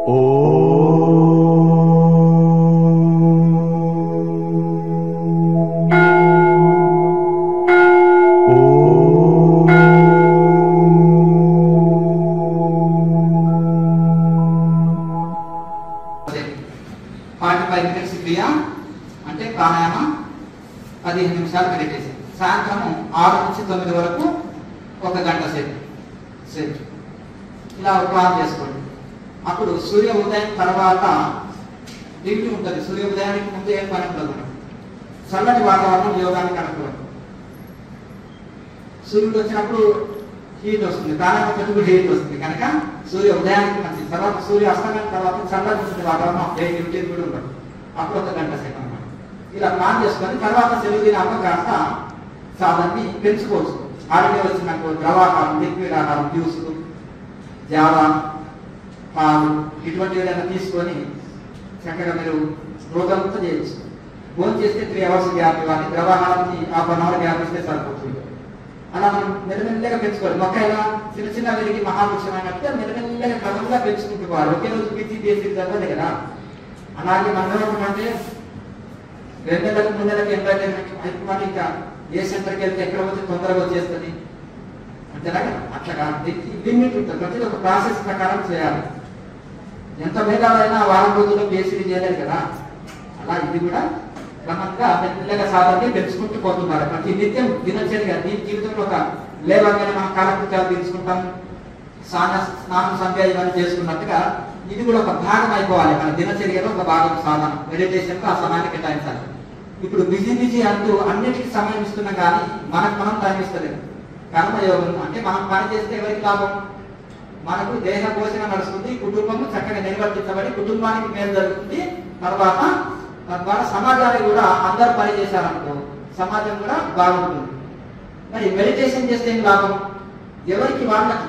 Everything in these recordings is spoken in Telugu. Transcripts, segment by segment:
అంటే ప్రాణాయామ 15 నిమిషాలు మెడిటేషన్, సాయంత్రం 6 నుంచి 9 వరకు 1 గంట సేపు ఇలా ప్లాన్ చేసుకోండి. అప్పుడు సూర్య ఉదయం తర్వాత డ్యూటీ ఉంటుంది. సూర్య ఉదయానికి ముందు ఏం పని ఉండదు. చల్లటి వాతావరణం యోగానికి అనుకూలం. సూర్యుడు వచ్చినప్పుడు హీట్ వస్తుంది, ప్రాణాయామం కూడా హీట్ వస్తుంది కనుక సూర్య ఉదయానికి మంచిది. తర్వాత సూర్య అస్తమయం తర్వాత చల్లటి ఉంటుంది వాతావరణం, ఏ డ్యూటీ కూడా ఉండదు. అప్పుడు 1 గంట సేపు అన్నమాట. ఇలా ప్లాన్ చేసుకొని తర్వాత సెలవు దినాల్లో కాస్త సాధాన్ని పెంచుకోవచ్చు. ఆడికే వచ్చినట్టు ద్రవాహారం, లిక్విడ్ ఆహారం, జ్యూసులు, జావా, పాలు ఇటువంటి ఏదైనా తీసుకొని చక్కగా మీరు రోజంతా చేయొచ్చు. భోజనం చేస్తే 3 అవర్స్ గ్యాప్ ఇవ్వాలి, ద్రవాహారానికి 1/2 అవర్ గ్యాప్ ఇస్తే సరిపోతుంది. అలా మనం మెల్లమెల్లగా పెంచుకోవాలి. మొక్క ఇలా చిన్న చిన్న వెలిగి మహావృక్షమైనట్టు మెల్లమెల్లగా క్రమంగా పెంచుకుంటూ పోవాలి. ఒకే రోజు పిచ్చి చేసి చదవదు కదా. అలాగే మనం అంటే 2 నెలలకు 3 నెలలకు ఎంటర్టైన్మెంట్ అయిపోయి ఇంకా ఏ సెంటర్కి వెళ్తే ఎక్కడ వచ్చి తొందరగా వచ్చేస్తుంది అంతేనా? అట్లా లిమిట్ ఉంటుంది. ప్రతి ఒక ప్రాసెస్ ప్రకారం చేయాలి. ఎంత మేధాలైనా వారం రోజుల్లో పిహెచ్డీ చేయలేదు కదా. అలా ఇది కూడా క్రమంగా మెల్లగా సాధారణ పెంచుకుంటూ పోతున్నారు. ప్రతి నిత్యం దినచర్య జీవితంలో ఒక లేవగానే మనం కాలకృత్యాలు తీసుకుంటాం, స్నానం సంధ్య ఇవన్నీ చేసుకున్నట్టుగా ఇది కూడా ఒక భాగం అయిపోవాలి. మన దినచర్యలో ఒక భాగం సాధన, మెడిటేషన్ ఆ సమయాన్ని కేటాయించాలి. ఇప్పుడు బిజీ అంటూ అన్నిటికీ సమయం ఇస్తున్నాం కానీ మనం టైం ఇస్తలేదు. కర్మయోగం అంటే మనం పని చేస్తే ఎవరికి లాభం? మనకు దేహ పోషణ నడుస్తుంది, కుటుంబం చక్కగా నిర్వర్తించబడి కుటుంబానికి మేలు జరుగుతుంది. తర్వాత తద్వారా సమాజానికి కూడా అందరూ పని చేశారనుకో సమాజం కూడా బాగుంటుంది. మరి మెడిటేషన్ చేస్తే ఏం లాభం? ఎవరికి వాళ్ళకి.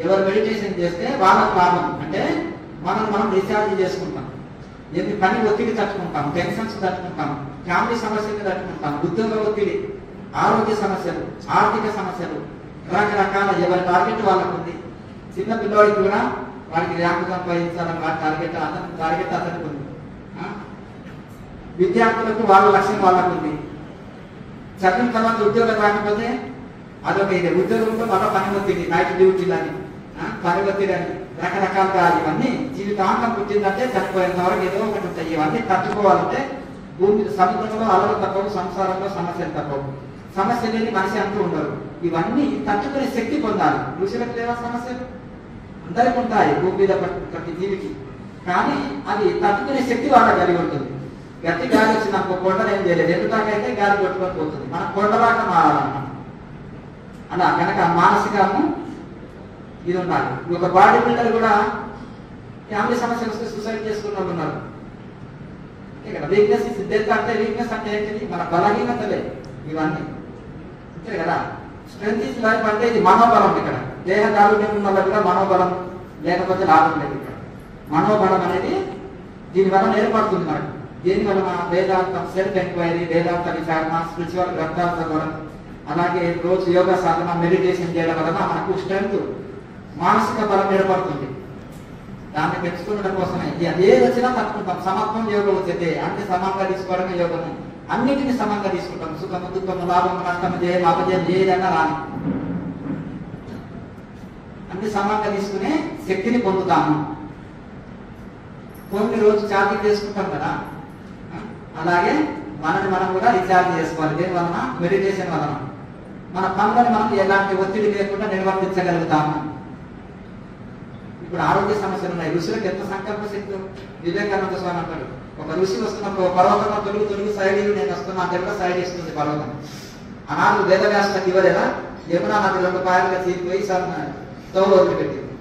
ఎవరు మెడిటేషన్ చేస్తే వాళ్ళకి లాభం. అంటే మనం రీఛార్జ్ చేసుకుంటాం, ఎన్ని పని ఒత్తిడి తట్టుకుంటాం, టెన్షన్స్ తట్టుకుంటాం, ఫ్యామిలీ సమస్యలు తట్టుకుంటాం, ఉద్యోగ ఒత్తిడి, ఆరోగ్య సమస్యలు, ఆర్థిక సమస్యలు, రకరకాల ఎవరి టార్గెట్ వాళ్ళకు ఉంది. చిన్న పిల్లవాడికి కూడా వాడికి ర్యాంకు సంపాదించాలని వాడి టార్గెట్ అతనికి ఉంది. విద్యార్థులకు వాళ్ళ లక్ష్యం వాళ్ళకు ఉంది. చదివిన తర్వాత ఉద్యోగం రాకపోతే అదొక ఇది. ఉద్యోగంలో మళ్ళీ పని ఒత్తిడి, నైట్ డ్యూటీలని, పని ఒత్తిడి, రకరకాలుగా ఇవన్నీ జీవితాంతం పుట్టిందంటే చనిపోయిన వరకు ఏదో ఒకటి ఉంటాయి. ఇవన్నీ తట్టుకోవాలంటే భూమి సముద్రంలో అలలు తప్పవు, సంసారంలో సమస్యలు తప్పవు. సమస్య లేని మనిషి అంటూ ఉండరు. ఇవన్నీ తట్టుకునే శక్తి పొందాలి. ఋషులకు లేవా సమస్యలు? అందరికి ఉంటాయి భూమి మీద ప్రతి జీవికి. కానీ అది తట్టుకునే శక్తి వాళ్ళకి కలిగి ఉంటుంది. గట్టి గాలి వచ్చింది అనుకో కొండలు ఏం చేయలేదు, ఎందుకంటే గాలి కొట్టుకొని పోతుంది. మనం కొండలాగా మారాలన్నమాట. అలా కనుక మానసికము ఇది ఉండాలి. ఒక బాడీ బిల్డర్ కూడా ఫ్యామిలీ సమస్యలు వస్తే సూసైడ్ చేసుకున్న వాళ్ళు ఉన్నారు. వీక్నెస్ డెత్ అంటే వీక్నెస్ అంటే ఏంటిది? మన బలహీనతలే ఇవన్నీ, అంతే కదా. స్ట్రెంత్ ఈజ్ లైఫ్ అంటే ఇది మనోబలం. ఇక్కడ దేహ దారుణ్యం ఉన్న వాళ్ళు కూడా మనోబలం లేకపోతే లాభం లేదు. ఇక్కడ మనోబలం అనేది దీనివల్ల ఏర్పడుతుంది మనకు. దీనివల్ల మన వేదాంతం, సెల్ఫ్ ఎంక్వైరీ, వేదాంత విచారణ, స్పిరిచువల్ గ్రంథాలు చదవడం, అలాగే రోజు యోగా సాధన, మెడిటేషన్ చేయడం వలన మనకు స్ట్రెంత్, మానసిక బలం ఏర్పడుతుంది. దాన్ని పెంచుకోవడం కోసమే అదే వచ్చినా తట్టుకుంటాం. సమత్వం యోగం వచ్చేది అన్ని సమంగా తీసుకోవడమే యోగము. అన్నిటిని సమంగా తీసుకుంటాం. సుఖము, దుఃఖము, లాభము, నష్టము, జయం, అపజయం ఏదైనా రాని అన్ని సమంగా తీసుకునే శక్తిని పొందుతాము. కొన్ని రోజు ఛార్జింగ్ చేసుకుంటాం కదా, అలాగే మనం కూడా రీఛార్జ్ చేసుకోవాలి. దేని వలన? మెడిటేషన్ వలన. మన పనులను మనం ఎలాంటి ఒత్తిడి లేకుండా నిర్వర్తించగలుగుతాము. ఇప్పుడు ఆరోగ్య సమస్యలు ఉన్నాయి. ఋషులకు ఎంత సంకల్ప శక్తి! వివేకానంద స్వామి అంటాడు, ఒక ఋషి వస్తున్నప్పుడు పర్వతంలో తొలుగు సైడ్ నేను వస్తున్నా అంటే కూడా సైడ్ ఇస్తుంది పర్వతం. ఆనాడు వేదవ్యాసులకు ఇవ్వలేదా? యమునా నది 2 పాయలుగా తీరిపోయి తోవ వదిలిపెట్టింది.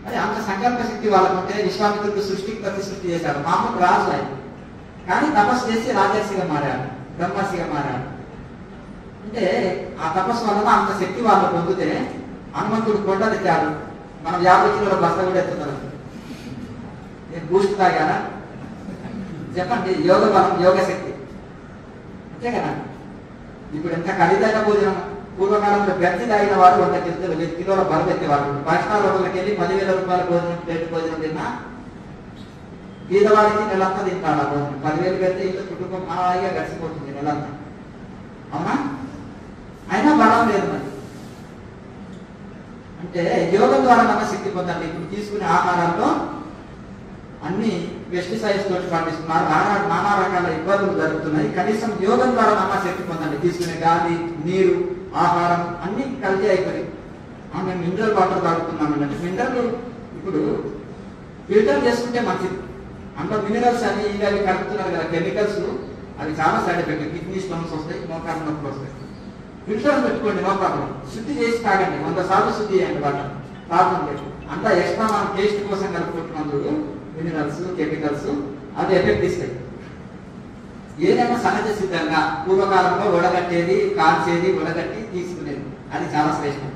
అది అంత సంకల్ప శక్తి వాళ్ళకుంటే విశ్వామిత్రుడు సృష్టికి ప్రతిసృష్టి చేశాడు. మామూలు రాజు ఆయన, కానీ తపస్సు చేసి రాజర్షిగా మారాడు, బ్రహ్మర్షిగా మారాడు. అంటే ఆ తపస్సు వలన అంత శక్తి వాళ్ళు పొందితే హనుమంతుడు కొండ దిగాడు. మనం 50 కిలోల బస్త కూడా ఎత్తున్నారు. నేను బూస్ట్ తాగానా చెప్పండి? యోగ బలం, యోగ శక్తి, అంతే కదా. ఇప్పుడు ఎంత ఖరీదైన భోజనం పూర్వకాలంలో గంజి తాగిన వారు 100 కిలోల బరువు ఎత్తేవారు. 5 స్టార్ హోటల్కి వెళ్ళి 10,000 రూపాయల భోజనం ప్లేట్ భోజనం తిన్నా పేదవాడికి నెలంతా తింటాడు ఆ భోజనం. 10,000 పెడితే ఇల్లు కుటుంబం హాయిగా గడిచిపోతుంది నెలంతా. అవునా? అయినా బలం లేదు మరి. అంటే యోగం ద్వారా మన శక్తి పొందండి. ఇప్పుడు తీసుకునే ఆహారాల్లో అన్ని పెస్టిసైడ్స్ తోటి పండిస్తున్నారు, నానా రకాల ఇబ్బందులు జరుగుతున్నాయి. కనీసం యోగం ద్వారా మన శక్తి పొందండి. తీసుకునే గాలి, నీరు, ఆహారం అన్ని కలిసి అయిపోయి మేము మినరల్ వాటర్ తాగుతున్నాం అంటే మినరల్ ఇప్పుడు ఫిల్టర్ చేసుకుంటే మంచిది. అందులో మినరల్స్ అని ఇవి కలుపుతున్నారు కదా కెమికల్స్, అవి చాలా సైడ్ ఎఫెక్ట్. కిడ్నీ స్టోన్స్ వస్తాయి, మోకాళ్ళ నొప్పులు వస్తాయి. ఫిల్టర్ పెట్టుకోండి, నో ప్రాబ్లం. శుద్ధి చేసి తాగండి, 100 సార్లు శుద్ధి చేయండి వాటర్, ప్రాబ్లం లేదు. అంతా ఎక్స్ట్రా మనం టేస్ట్ కోసం కలుపుకుంటున్నందుకు మినరల్స్, కెమికల్స్ అది ఎఫెక్ట్ ఇస్తాయి. ఏదైనా సహజ సిద్ధంగా పూర్వకాలంలో వడగట్టేది, కాల్చేది, వడగట్టి తీసుకునేది, అది చాలా శ్రేష్టం.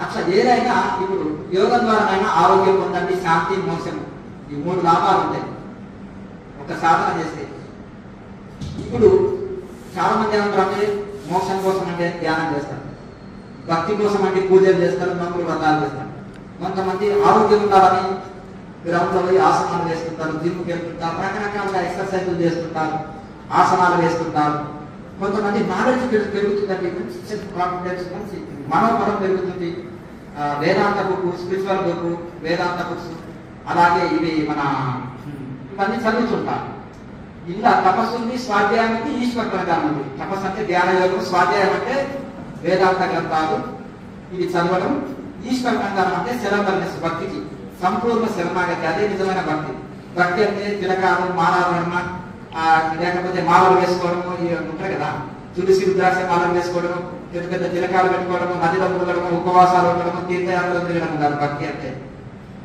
అట్లా ఏదైనా ఇప్పుడు యోగం ద్వారానైనా ఆరోగ్యం పొందండి, శాంతి, మోక్షం, ఈ 3 లాభాలు ఉంటాయి ఒక సాధన చేస్తే. ఇప్పుడు చాలా మంది ఏమంటారు, మోక్షం కోసం అంటే ధ్యానం చేస్తారు, భక్తి కోసం అంటే పూజలు చేస్తారు, నమ్ములు వ్రతాలు చేస్తారు. కొంతమంది ఆరోగ్యం ఉండాలని గ్రౌండ్లో పోయి ఆసనాలు వేస్తుంటారు, జిమ్కి వెళ్తుంటారు, రకరకాలుగా ఎక్సర్సైజులు చేస్తుంటారు, ఆసనాలు వేస్తుంటారు. కొంతమంది నాలెడ్జ్ పెరుగుతుందండి, కాన్ఫిడెన్స్, మనోబలం పెరుగుతుంది. వేదాంత బుక్, స్పిరిచువల్ బుక్, వేదాంత బుక్స్, అలాగే ఇవి మన ఇవన్నీ చదువుతుంటారు. ఇలా తపస్సు ఉంది, స్వాధ్యాయం ఉంది, ఈశ్వర ప్రధానం ఉంది. తపస్సు అంటే ధ్యాన యోగం, స్వాధ్యాయం అంటే వేదాంత గ్రంథాలు ఇవి చదవడం, ఈశ్వర ప్రధానం అంటే సెలబ్రెస్, భక్తికి సంపూర్ణ శరణాగతి, అదే నిజమైన భక్తి. భక్తి అంటే తిలకాలు, మాలాభరణ, లేకపోతే మాలలు వేసుకోవడము, ఇవి ఉంటాయి కదా, తులసి రుద్రాక్ష మాలలు వేసుకోవడము, పెద్ద పెద్ద తిలకాలు పెట్టుకోవడము, నదిలో మునగడము, ఉపవాసాలు ఉండడము, తీర్థయాత్రలు తిరగడం కాదు భక్తి అంటే.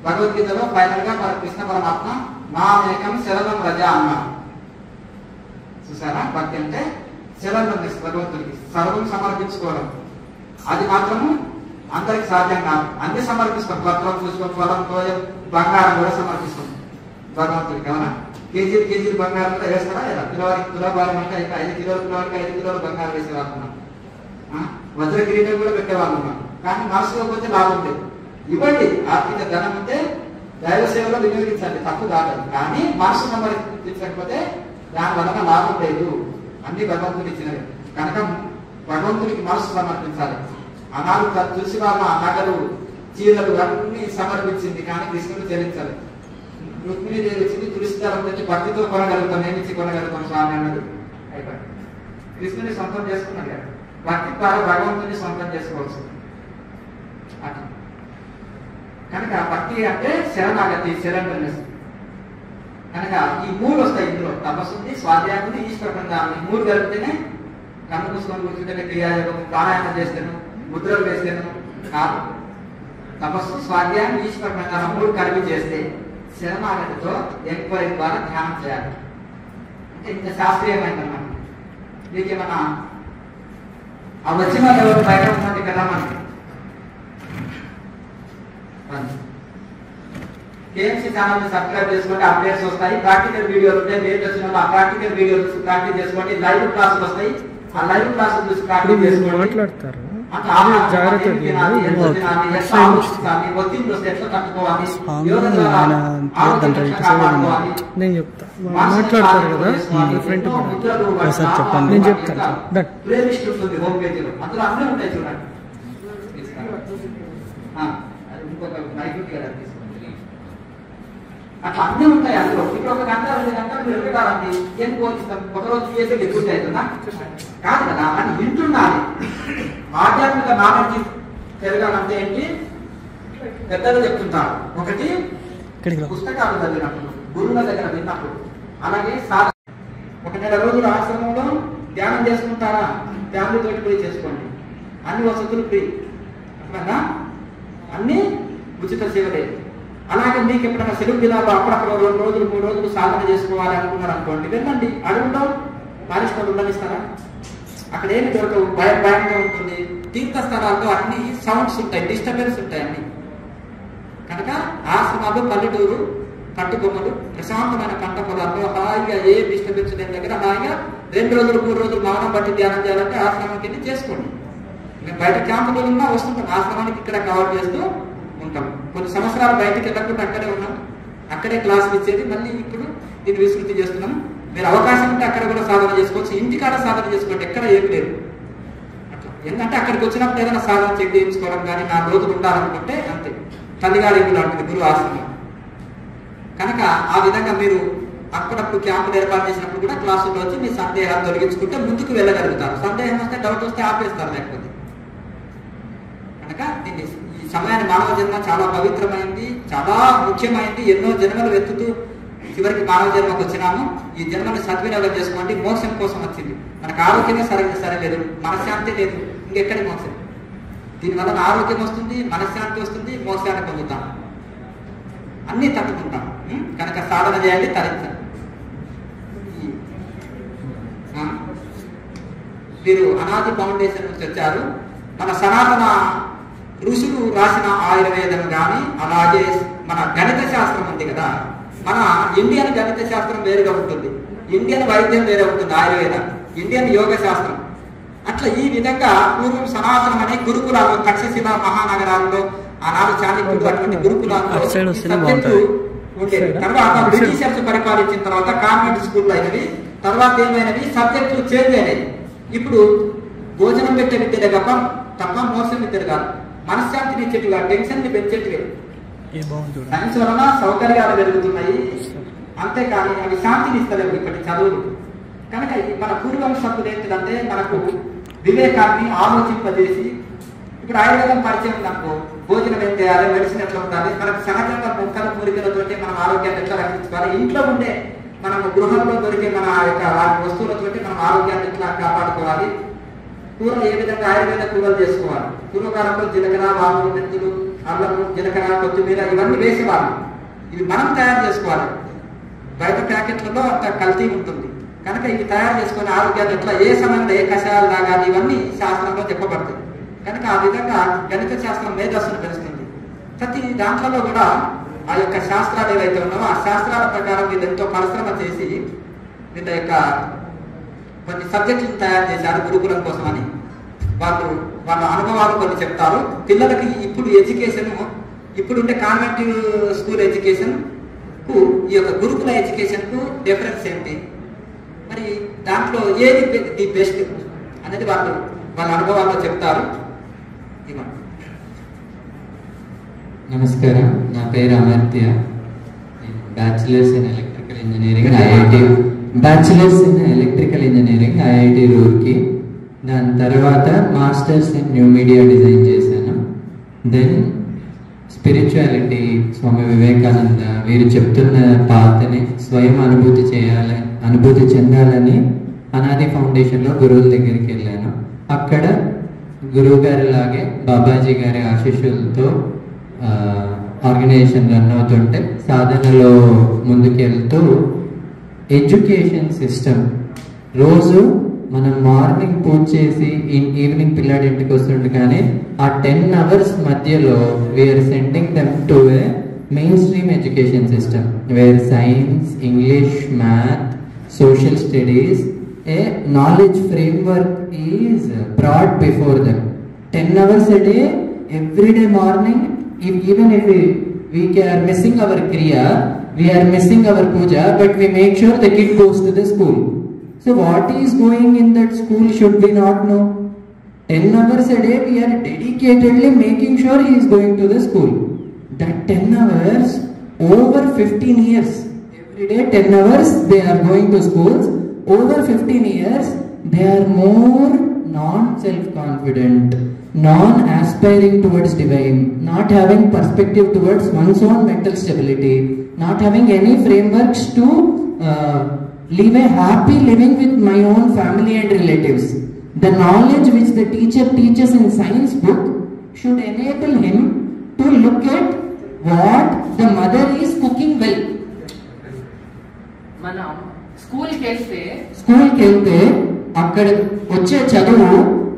భగవద్గీతలో ఫైనల్ గా మన కృష్ణ పరమాత్మ నామేకం శరణం రజ అన్నారు. చూసారా? భక్తి అంటే శరణం భగవంతుడికి సర్వం సమర్పించుకోవడం. అది మాత్రము అందరికి సాధ్యం కాదు. అన్ని సమర్పిస్తాం, పత్రం, పుష్పం, ఫలం, తోయం, బంగారం కూడా సమర్పిస్తాం భగవంతుడికి. అవునా? కేజీలు బంగారం కూడా వేస్తారా లేదా? తులాభారం అంటే 5 కిలోల కిలోకి 5 కిలోలు బంగారం వేసేవాళ్ళు ఉన్నాం, వజ్ర కిరీటం కూడా పెట్టేవాళ్ళు ఉన్నాం. కానీ మనసులో పోతే లాభం లేదు. ఇవ్వండి, ఆర్థిక ధనం ఉంటే దైవ సేవలో వినియోగించండి, తప్పు కాదు. కానీ మనసు సమర్పించకపోతే దాని వలన లాభం లేదు. అన్ని భగవంతుడు ఇచ్చినవి కనుక భగవంతుడికి మనసు సమర్పించాలి. అనాలు తులసి బామ నగలు, చీరలు అన్ని సమర్పించింది, కానీ కృష్ణుడు చెల్లించాలి. రుక్మిణీదేవి వచ్చింది, తులసి దళం తెచ్చి భక్తితో కొనగలుగుతాం, నేమించి కొనగలుగుతాం స్వామి అన్నది అయిపోయింది. కృష్ణుని సొంతం చేసుకున్నాడు కదా, భక్తి ద్వారా భగవంతుని సొంతం చేసుకోవచ్చు. అట్లా కనుక భక్తి అంటే శరణాగతి, శరణ్యస్. కనుక ఈ 3 వస్తాయి ఇందులో, తపస్సు ఉంది, స్వాధ్యాయం ఉంది, ఈశ్వర ప్రధానం. ఈ 3 కలిపితేనే కన్ను పుస్తకం కూర్చుంటేనే క్రియాయోగం, ప్రాణాయామం చేస్తాను, ముద్రలు వేస్తాను కాదు. తపస్సు, స్వాధ్యాయం, ఈశ్వర ప్రధానం 3 కలిపి చేస్తే శరణాగతితో ఎంక్వైరీ ద్వారా ధ్యానం చేయాలి. అంటే ఇంత శాస్త్రీయమైందన్నమాట. మీకేమన్నా ఆ వచ్చిన ఎవరు బయట ఉన్నది కదా మనకి. కేఎంసీ ఛానల్ సబ్స్క్రైబ్ చేసుకోండి, అప్డేట్స్ వస్తాయి. ప్రాక్టికల్ వీడియోలు ఉంటాయి, డేట్ వచ్చిన ఆ ప్రాక్టికల్ వీడియోలు చూసి ప్రాక్టీస్ చేసుకోండి. లైవ్ క్లాసులు వస్తాయి, ఆ లైవ్ క్లాసులు చూసి ప్రాక్టీస్ చేసుకోండి. మాట్లాడతారు నేను చెప్తా, మాట్లాడతారు కదా ఫ్రెండ్ సార్ చెప్పండి, నేను చెప్తాను. ప్లేలిస్ట్ ఉంటుంది హోమ్ పేజీలో, అందులో అన్నీ ఉంటాయి చూడండి. ఇంకొక మైక్రోకి అట్లా అన్నీ ఉంటాయి అందులో. ఇప్పుడు 1 గంట 2 గంటలు మీరు పెట్టాలండి, ఏం పోలిస్తాం? ఒకరోజు చేసే ఎక్కువ అవుతుందా? కాదు కదా, అని వింటున్నాను. ఆధ్యాత్మిక నాలెడ్జ్ పెరగాలంటే ఏంటి? పెద్దలు చెప్తుంటారు. ఒకటి పుస్తకాలు చదివినప్పుడు, గురువుల దగ్గర విన్నప్పుడు. అలాగే సాధన 1 నెల రోజులు ఆశ్రమంలో ధ్యానం చేసుకుంటారా? ఫ్యామిలీ తోటి పోయి చేసుకోండి, అన్ని వసతులు ఫ్రీ. అట్లా అన్ని ఉచిత సేవలే. అలాగే మీకు ఎప్పుడైనా సెలవు దినాలు అప్పుడప్పుడు 2 రోజులు 3 రోజులు సాధన చేసుకోవాలి అనుకున్నారు అనుకోండి, వెళ్ళండి, అడుగుతాం, పారిశ్రమలు ఉండనిస్తారా? అక్కడ ఏమి దొరకవు, భయంగా ఉంటుంది. తీర్థస్థలాల్లో అన్ని సౌండ్స్ ఉంటాయి, డిస్టర్బెన్స్ ఉంటాయి అన్ని. కనుక ఆశ్రమాలు, పల్లెటూరు, కట్టుకొమ్మలు, ప్రశాంతమైన పంట పొలాల్లో హాయిగా ఏ డిస్టర్బెన్స్ లేని దగ్గర హాయిగా 2 రోజులు 3 రోజులు మౌనం బట్టి ధ్యానం చేయాలంటే ఆశ్రమంకి వెళ్ళి చేసుకోండి. మేము బయట క్యాంపులో ఉన్నా వస్తుంటాం, ఆశ్రమానికి ఇక్కడ కవర్ చేస్తూ ఉంటాం. కొన్ని సంవత్సరాలు బయటకు వెళ్ళకుండా అక్కడే ఉన్నాం, అక్కడే క్లాసులు ఇచ్చేది. మళ్ళీ ఇప్పుడు దీన్ని విస్తృతి చేస్తున్నాం. మీరు అవకాశం ఉంటే అక్కడ కూడా సాధన చేసుకోవచ్చు, ఇంటికాడ సాధన చేసుకోండి, ఎక్కడ ఏమి లేదు అట్లా. ఎందుకంటే అక్కడికి వచ్చినప్పుడు ఏదైనా సాధన చేయించుకోవడం కానీ 4 రోజులు ఉండాలనుకుంటే అంతే. తల్లిగారి ఇల్లు లాంటిది గురువు ఆశ్రమం కనుక ఆ విధంగా మీరు అప్పుడప్పుడు క్యాంపులు ఏర్పాటు చేసినప్పుడు కూడా క్లాసుల్లో వచ్చి మీ సందేహాలు తొలగించుకుంటే ముందుకు వెళ్ళగలుగుతారు. సందేహం వస్తే, డౌట్ వస్తే ఆపేస్తారు లేకపోతే. కనుక దీన్ని ఈ సమయాన్ని మానవ జన్మ చాలా పవిత్రమైంది, చాలా ముఖ్యమైనది. ఎన్నో జన్మలు వెతుకుతూ చివరికి మానవ జన్మకు వచ్చినాము. ఈ జన్మను సద్వినియోగం చేసుకోండి. మోక్షం కోసం వచ్చింది. మనకు ఆరోగ్యమే సరైనలేదు, మనశ్శాంతి లేదు, ఇంకెక్కడి మోక్షం? దీనివల్ల ఆరోగ్యం వస్తుంది, మనశ్శాంతి వస్తుంది, మోక్షాన్ని పొందుతాం, అన్నీ తట్టుకుంటాం. కనుక సాధన చేయండి, తరించండి. మీరు అనాది ఫౌండేషన్ నుంచి వచ్చారు. మన సనాతన ఋషులు రాసిన ఆయుర్వేదం కానీ, అలాగే మన గణిత శాస్త్రం ఉంది కదా, మన ఇండియన్ గణిత శాస్త్రం వేరుగా ఉంటుంది, ఇండియన్ వైద్యం వేరే ఉంటుంది, ఆయుర్వేదం, ఇండియన్ యోగ శాస్త్రం. అట్లా ఈ విధంగా పూర్వం సనాతనం అనే గురుకులాలు, తక్షశిల మహానగరాల్లో ఆనాడు చాణక్యుడు అటువంటి గురుకులాల్లో ఉండేది. తర్వాత బ్రిటిషర్స్ పరిపాలించిన తర్వాత కాన్వెంట్ స్కూల్ అయినవి, తర్వాత ఏమైనవి సబ్జెక్టులు చేంజ్ అయినవి. ఇప్పుడు భోజనం పెట్టే విద్యలే తప్ప మోసం విద్యలు కాదు, మనశ్శాంతిని ఇచ్చేట్టుగా, టెన్షన్ ని పెంచేట్టుగా. సైన్స్ వలన సౌకర్యాలు పెరుగుతున్నాయి, అంతేకాని అవి శాంతిని ఇస్తలేవు ఇప్పటి చదువులు. కనుక మన పూర్వం సభ్యులు ఏంటంటే మనకు వివేకాన్ని ఆలోచింపజేసి, ఇప్పుడు ఆయుర్వేదం పరిచయం ఉందనుకో, భోజనం ఏం చేయాలి, మెడిసిన్ ఎట్లా ఉండాలి, మనకు సహజంగా ముక్కలు మూలికలతోటి మనం ఆరోగ్యాన్ని ఎట్లా రక్షించుకోవాలి, ఇంట్లో ఉండే మనం గృహంలో దొరికే మన యొక్క వస్తువులతోటి మనం ఆరోగ్యాన్ని ఎట్లా కాపాడుకోవాలి, కూరలు ఏ విధంగా ఆయుర్వేద కూరలు చేసుకోవాలి. పూర్వకాలంలో జీలకర్ర, వాము, మెంతులు, అల్లము, జీలకర్ర, కొత్తిమీర ఇవన్నీ వేసేవాళ్ళు. ఇవి మనం తయారు చేసుకోవాలి. బయట ప్యాకెట్లలో అంత కల్తీ ఉంటుంది. కనుక ఇవి తయారు చేసుకుని ఆరోగ్యాన్ని ఎట్లా ఏ సమయంలో ఏ కషాయాలు తాగాలి, ఇవన్నీ శాస్త్రంలో చెప్పబడుతుంది. కనుక ఆ విధంగా గణిత శాస్త్రం మేధస్సును పెంచుతుంది. ప్రతి దాంట్లో కూడా ఆ యొక్క శాస్త్రాలు ఏవైతే ఉన్నావో ఆ శాస్త్రాల ప్రకారం వీళ్ళు ఎంతో పరిశ్రమ చేసి వీళ్ళ యొక్క కొన్ని సబ్జెక్టులను తయారు చేశారు గురుకులం కోసమని. వాళ్ళ అనుభవాలు కొన్ని చెప్తారు. పిల్లలకి ఇప్పుడు ఎడ్యుకేషన్, ఇప్పుడుండే కాన్వెంట్ స్కూల్ ఎడ్యుకేషన్ కు ఈ యొక్క గురుకుల ఎడ్యుకేషన్ కు డిఫరెన్స్ ఏంటి, మరి దాంట్లో ఏది ది బెస్ట్ అనేది వాళ్ళ అనుభవాల్లో చెప్తారు. నమస్కారం, నా పేరు అమర్త్య. నేను bachelors in electrical engineering IIT Roorkee. దాని తర్వాత masters in new media design చేశాను. దెన్ స్పిరిచువాలిటీ, స్వామి వివేకానంద వీరు చెప్తున్న పాత్ని స్వయం అనుభూతి చెందాలని అనాది ఫౌండేషన్లో గురువుల దగ్గరికి వెళ్ళాను. అక్కడ గురువు గారి లాగే బాబాజీ గారి ఆశీస్సులతో ఆర్గనైజేషన్ రన్ అవుతుంటే సాధనలో ముందుకెళ్తూ ఎడ్యుకేషన్ సిస్టమ్, రోజు మనం మార్నింగ్ పూజ చేసి ఈవినింగ్ పిల్లాడి ఇంటికి వస్తుంటే కానీ ఆ 10 hours మధ్యలో we are sending them to a mainstream education system where science, English, math, social studies, a knowledge framework is brought before them. 10 hours a day, every day morning. Even if we are missing our kriya, we are missing our puja, but we make sure the kid goes to the school. So what is going in that school should we not know? 10 hours a day we are dedicatedly making sure he is going to the school. That 10 hours over 15 years, every day 10 hours they are going to schools. Over 15 years they are more non-self-confident, non-aspiring towards divine, not having perspective towards one's own mental stability, not having any frameworks to live a happy living with my own family and relatives. The knowledge which the teacher teaches in science book should enable him to look at what the mother is cooking well. స్కూల్కి వెళ్తే అక్కడ వచ్చే చదువు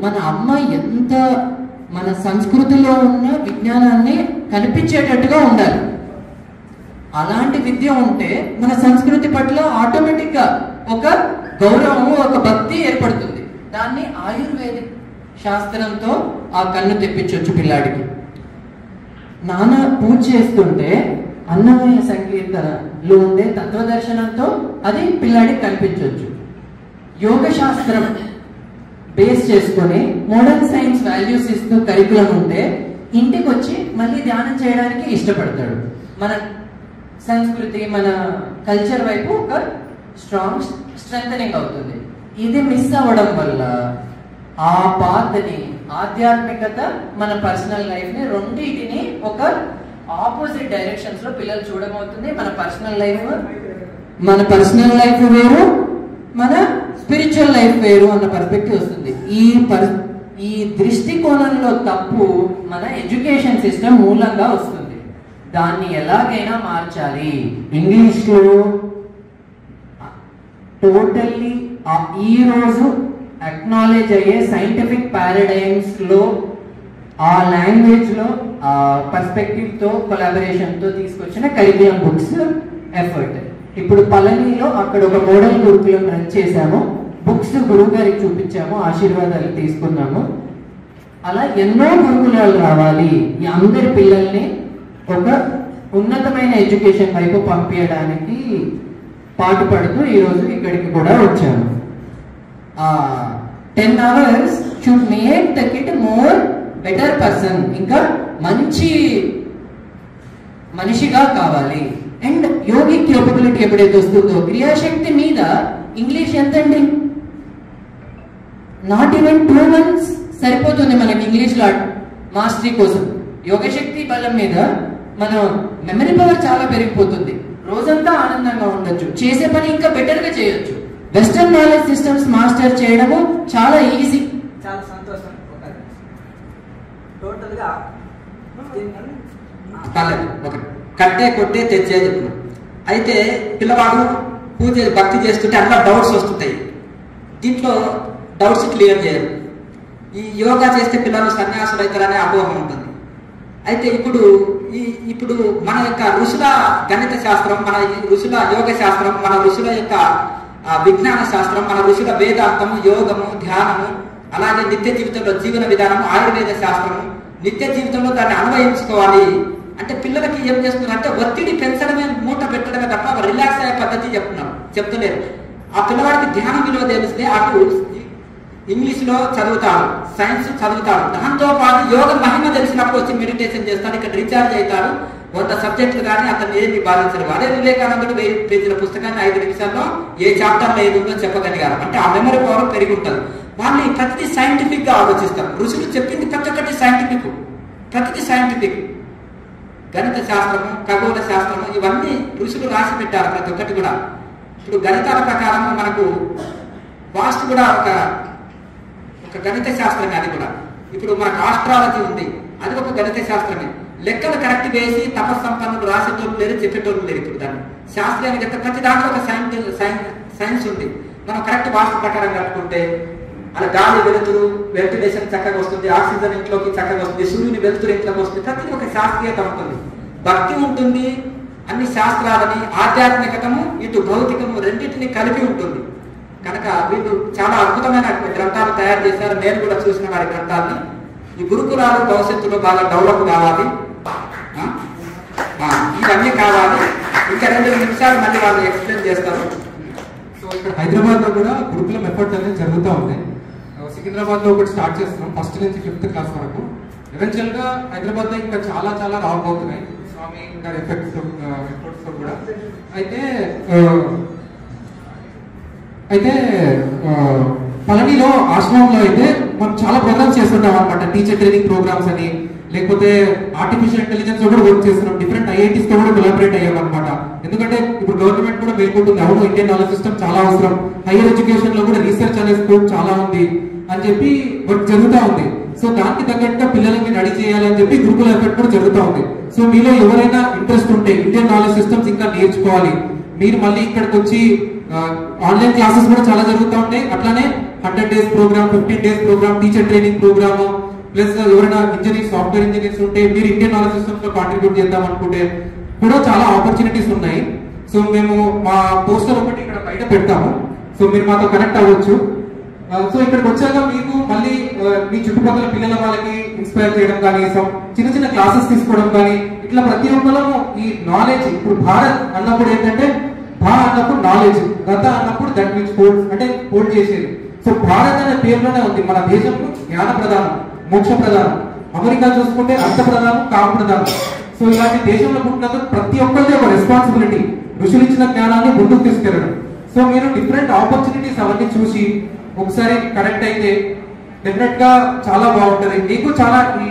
మన అమ్మ ఎంత మన సంస్కృతిలో ఉన్న విజ్ఞానాన్ని కనిపించేటట్టుగా ఉండాలి. అలాంటి విద్య ఉంటే మన సంస్కృతి పట్ల ఆటోమేటిక్ గా ఒక గౌరవం, ఒక భక్తి ఏర్పడుతుంది. దాన్ని ఆయుర్వేదిక్ శాస్త్రంతో ఆ కన్ను తెప్పించవచ్చు పిల్లాడికి. నాన్న పూజ చేస్తుంటే అన్నమయ సంకీర్తనలో ఉండే తత్వదర్శనంతో అది పిల్లాడికి కనిపించవచ్చు. యోగ శాస్త్రం బేస్ చేసుకొని మోడర్న్ సైన్స్ వాల్యూస్ ఇస్తూ కరికులం ఉంటే ఇంటికి వచ్చి మళ్ళీ ధ్యానం చేయడానికి ఇష్టపడతాడు. మన సంస్కృతి మన కల్చర్ వైపు ఒక స్ట్రాంగ్ స్ట్రెంథనింగ్ అవుతుంది. ఇది మిస్ అవ్వడం వల్ల ఆ పాత్ని ఆధ్యాత్మికత మన పర్సనల్ లైఫ్ ని రెండింటిని ఒక ఆపోజిట్ డైరెక్షన్స్ లో పిల్లలు చూడమవుతుంది. మన పర్సనల్ లైఫ్ వేరు, మన స్పిరిచువల్ లైఫ్ వేరు అన్న పర్స్పెక్టివ్ వస్తుంది. ఈ దృష్టికోణంలో తప్పు మన ఎడ్యుకేషన్ సిస్టమ్ మూలంగా వస్తుంది. దాన్ని ఎలాగైనా మార్చాలి. ఇంగ్లీష్ లో టోటల్లీ ఈ రోజు అక్నాలెడ్జ్ అయ్యే సైంటిఫిక్ పారాడైమ్స్ లో ఆ లాంగ్వేజ్ లో ఆ పర్స్పెక్టివ్ తో కొలాబరేషన్ తో తీసుకొచ్చిన కరికులం బుక్స్ ఎఫర్ట్. ఇప్పుడు పళనిలో అక్కడ ఒక మోడల్ గురుకులం రన్ చేశాము. బుక్స్ గురువు గారికి చూపించాము, ఆశీర్వాదాలు తీసుకున్నాము. అలా ఎన్నో గురుకులాలు రావాలి. ఈ అందరి పిల్లల్ని ఒక ఉన్నతమైన ఎడ్యుకేషన్ వైపు పంపించడానికి పాటుపడుతూ ఈరోజు ఇక్కడికి కూడా వచ్చాను. 10 hours should make the kid more better person. ఇంకా మంచి మనిషిగా కావాలి. అండ్ యోగిక్ కేపబిలిటీ ఎప్పుడైతే వస్తుందో క్రియాశక్తి మీద ఇంగ్లీష్ ఎంతండి? నాట్ ఈవెన్ 2 months సరిపోతుంది మనకి ఇంగ్లీష్ లో మాస్టరీ కోసం. యోగశక్తి బలం మీద మన మెమరీ పవర్ చాలా పెరిగిపోతుంది. రోజంతా ఆనందంగా ఉండొచ్చు, చేసే పని ఇంకా బెటర్ గా చేయొచ్చు. వెస్టర్న్ నాలెడ్జ్ సిస్టమ్స్ మాస్టర్ చేయడము చాలా ఈజీ. చాలా సంతోషం. టోటల్ గా కట్టే కొట్టే తెచ్చే చెప్పిన అయితే పిల్లవాడు పూజ భక్తి చేస్తుంటే అట్లా డౌట్స్ వస్తుంటాయి. దీంట్లో డౌట్స్ క్లియర్ చేయరు. ఈ యోగా చేస్తే పిల్లలు సన్యాసులు అవుతారనే అపోహ ఉంటుంది. అయితే ఇప్పుడు మన యొక్క ఋషుల గణిత శాస్త్రం, మన ఋషుల యోగ శాస్త్రం, మన ఋషుల యొక్క విజ్ఞాన శాస్త్రం, మన ఋషుల వేదాంతము, యోగము, ధ్యానము, అలాగే నిత్య జీవితంలో జీవన విధానము, ఆయుర్వేద శాస్త్రము, నిత్య జీవితంలో దాన్ని అన్వయించుకోవాలి అంటే పిల్లలకి ఏం చేస్తున్నారు అంటే ఒత్తిడి పెంచడమే, మూట పెట్టడమే తప్ప రిలాక్స్ అయ్యే పద్ధతి చెప్తలేరు. ఆ పిల్లవాడికి ధ్యానం విలువ తెలిస్తే అటు ఇంగ్లీష్ లో చదువుతాడు, సైన్స్ చదువుతాడు, దాంతో పాటు యోగ మహిమ తెలిసినప్పుడు వచ్చి మెడిటేషన్ చేస్తాడు, ఇక్కడ రీఛార్జ్ అవుతాడు. 100 సబ్జెక్టులు కానీ అతను ఏమి బాధించరు. అదే వివేకానందుడు 1000 పేజీల పుస్తకాన్ని 5 నిమిషాల్లో ఏ చాప్టర్లో ఏది ఉందో చెప్పగలిగారు. అంటే ఆ మెమరీ పవర్ పెరిగి ఉంటుంది. వాళ్ళు ప్రతిదీ సైంటిఫిక్ గా ఆలోచిస్తారు. ఋషులు చెప్పింది ప్రతి ఒక్కటి సైంటిఫిక్, ప్రతిదీ సైంటిఫిక్. గణిత శాస్త్రము, ఖగోళ శాస్త్రము ఇవన్నీ ఋషులు రాసి పెట్టారు ప్రతి ఒక్కటి కూడా. ఇప్పుడు గణితాల ప్రకారం మనకు వాస్తు కూడా ఒక గణిత శాస్త్రమే. అది కూడా ఇప్పుడు మనకు ఆస్ట్రాలజీ ఉంది, అది ఒక గణిత శాస్త్రమే. లెక్కలు కరెక్ట్ వేసి తపస్సంపన్నులు రాసేటోళ్ళు లేరు, చెప్పేటోళ్ళు లేరు. ఇప్పుడు దాన్ని శాస్త్రీయానికి ప్రతి దాంట్లో ఒక సైన్స్ ఉంది. మనం కరెక్ట్ వాస్తు ప్రకారం కట్టుకుంటే అలా గాలి వెలుతురు వెంటిలేషన్ చక్కగా వస్తుంది, ఆక్సిజన్ ఇంట్లోకి చక్కగా వస్తుంది, సూర్యుని వెలుతురు ఇంట్లోకి వస్తుంది. ప్రతి ఒక శాస్త్రీయత ఉంటుంది, భక్తి ఉంటుంది. అన్ని శాస్త్రాలని ఆధ్యాత్మికతము ఇటు భౌతికము రెండింటిని కలిపి ఉంటుంది. కనుక వీళ్ళు చాలా అద్భుతమైన గ్రంథాలు తయారు చేశారు. నేను కూడా చూసిన వారి గ్రంథాలని. ఈ గురుకులాలు భవిష్యత్తులో బాగా డెవలప్ కావాలి, ఇవన్నీ కావాలి. ఇంకా 2 నిమిషాలు మళ్ళీ వాళ్ళు ఎక్స్ప్లెయిన్ చేస్తారు. సో ఇక్కడ హైదరాబాద్ లో కూడా గురుకులం ఎఫర్ట్ అనేది జరుగుతూ ఉంది. సికింద్రాబాద్ లో ఒకటి స్టార్ట్ చేస్తున్నాం, 1st నుంచి 5th క్లాస్ వరకు. ఎవెన్చువల్ గా హైదరాబాద్ లో ఇంకా చాలా రాబోతున్నాయి స్వామి గారి ఎఫర్ట్స్ తో కూడా. అయితే పళనిలో ఆశ్రమంలో అయితే మనం చాలా ప్రోగ్రామ్స్ చేస్తుంటాం అనమాట. టీచర్ ట్రైనింగ్ ప్రోగ్రామ్స్ అని, లేకపోతే ఆర్టిఫిషియల్ ఇంటెలిజెన్స్ కూడా వర్క్ చేస్తున్నాం. డిఫరెంట్ ఐఐటీస్ తో కూడా కొలాబరేట్ అయ్యాం అనమాట. ఎందుకంటే ఇప్పుడు గవర్నమెంట్ కూడా మేల్కొంటుంది, అవును ఇండియన్ నాలెడ్జ్ సిస్టమ్ చాలా అవసరం, హైయర్ ఎడ్యుకేషన్ లో కూడా రీసెర్చ్ అనే స్కోప్ చాలా ఉంది అని చెప్పి వర్క్ జరుగుతూ ఉంది. సో దానికి తగ్గట్టుగా పిల్లలకి రెడీ చేయాలని చెప్పి గురుకుల ఎఫర్ట్ కూడా జరుగుతూ ఉంది. సో మీలో ఎవరైనా ఇంట్రెస్ట్ ఉంటే ఇండియన్ నాలెడ్జ్ సిస్టమ్స్ ఇంకా నేర్చుకోవాలి, మీరు మళ్ళీ ఇక్కడికి వచ్చి ఆన్లైన్ క్లాసెస్ కూడా చాలా జరుగుతూ ఉంటాయి. అట్లానే 100 days program, 15 days program, teacher training program, plus ఎవరైనా ఇంజనీర్స్, సాఫ్ట్వేర్ ఇంజనీర్స్ ఉంటే మీరు ఇండియన్ నాలెడ్జ్ సిస్టమ్స్ లో కాంట్రిబ్యూట్ చేద్దాం అనుకుంటే కూడా చాలా ఆపర్చునిటీస్ ఉన్నాయి. సో మేము మా పోస్టర్ ఒకటి ఇక్కడ బయట పెడతాము, సో మీరు మాతో కనెక్ట్ అవ్వచ్చు. సో ఇక్కడికి వచ్చాక మీకు మళ్ళీ మీ చుట్టుపక్కల పిల్లల వాళ్ళకి ఇన్స్పైర్ చేయడం కానీ చిన్న చిన్న క్లాసెస్ తీసుకోవడం కానీ ఇట్లా ప్రతి ఒక్కరు ఈ నాలెడ్జ్. ఇప్పుడు భారత్ అన్నప్పుడు ఏంటంటే భా అన్నప్పుడు నాలెడ్జ్, గత అన్నప్పుడు దట్ మీన్స్ హోల్డ్, అంటే హోల్డ్ చేసేది. సో భారత్ అనే పేరులోనే ఉంది మన దేశంలో జ్ఞాన ప్రధానం, మోక్ష ప్రధానం. అమెరికా చూసుకుంటే అర్థ ప్రధానం, కామ ప్రధానం. సో ఇలాంటి దేశంలో పుట్టినందుకు ప్రతి ఒక్కరిది ఒక రెస్పాన్సిబిలిటీ, ఋషులు ఇచ్చిన జ్ఞానాన్ని ముందుకు తీసుకెళ్ళడం. సో మీరు డిఫరెంట్ ఆపర్చునిటీస్ అవన్నీ చూసి ఒకసారి కనెక్ట్ అయితే డెఫినెట్ గా చాలా బాగుంటది. మీకు చాలా ఈ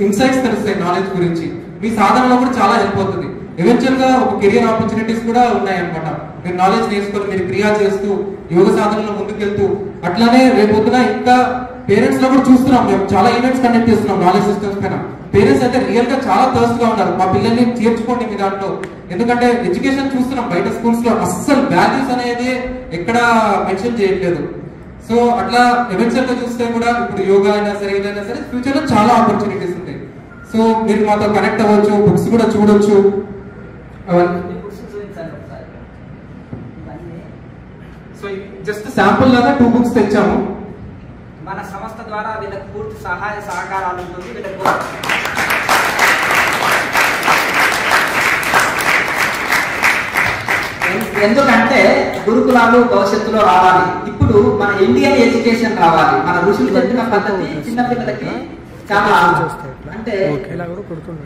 ఇన్సైట్స్ తెలుస్తాయి నాలెడ్జ్ గురించి, మీ సాధనలో కూడా చాలా హెల్ప్ అవుతుంది. ఎవెన్చువల్ గా ఒక కెరియర్ ఆపర్చునిటీస్ కూడా ఉన్నాయన్నమాట. మీరు నాలెడ్జ్ నేర్చుకొని మీరు క్రియా చేస్తూ యోగ సాధనలో ముందుకెళ్తూ, అట్లానే రేపొద్దున ఇంకా పేరెంట్స్ లో కూడా చూస్తున్నాం, మేము చాలా ఈవెంట్స్ కండక్ట్ చేస్తున్నాం నాలెడ్జ్ సిస్టమ్స్ పైన. పేరెంట్స్ అయితే రియల్ గా చాలా థర్స్ట్ గా ఉన్నారు, మా పిల్లల్ని చేర్చుకోండి మీ దాంట్లో. ఎందుకంటే ఎడ్యుకేషన్ చూస్తున్నాం బయట స్కూల్స్ లో అస్సలు వాల్యూస్ అనేది ఎక్కడ మెన్షన్ చేయట్లేదు. సో అట్లా ఎవెన్చువల్ గా చూస్తే కూడా ఇప్పుడు యోగా అయినా సరే ఏదైనా సరే ఫ్యూచర్ లో చాలా ఆపర్చునిటీస్ ఉంటాయి. సో మీరు మాతో కనెక్ట్ అవ్వచ్చు, బుక్స్ కూడా చూడొచ్చు. సో జస్ట్ శాంపుల్ లాగా 2 బుక్స్ తెచ్చాము. మన సంస్థ ద్వారా వీళ్ళకి పూర్తి సహాయ సహకారాలు ఉంటుంది. వీళ్ళకి ఎందుకంటే గురుకులాలు భవిష్యత్తులో రావాలి. ఇప్పుడు మన ఇండియన్ ఎడ్యుకేషన్ రావాలి. మన ఋషులు చెప్పిన పద్ధతి చిన్నపిల్లలకి చాలా అంటే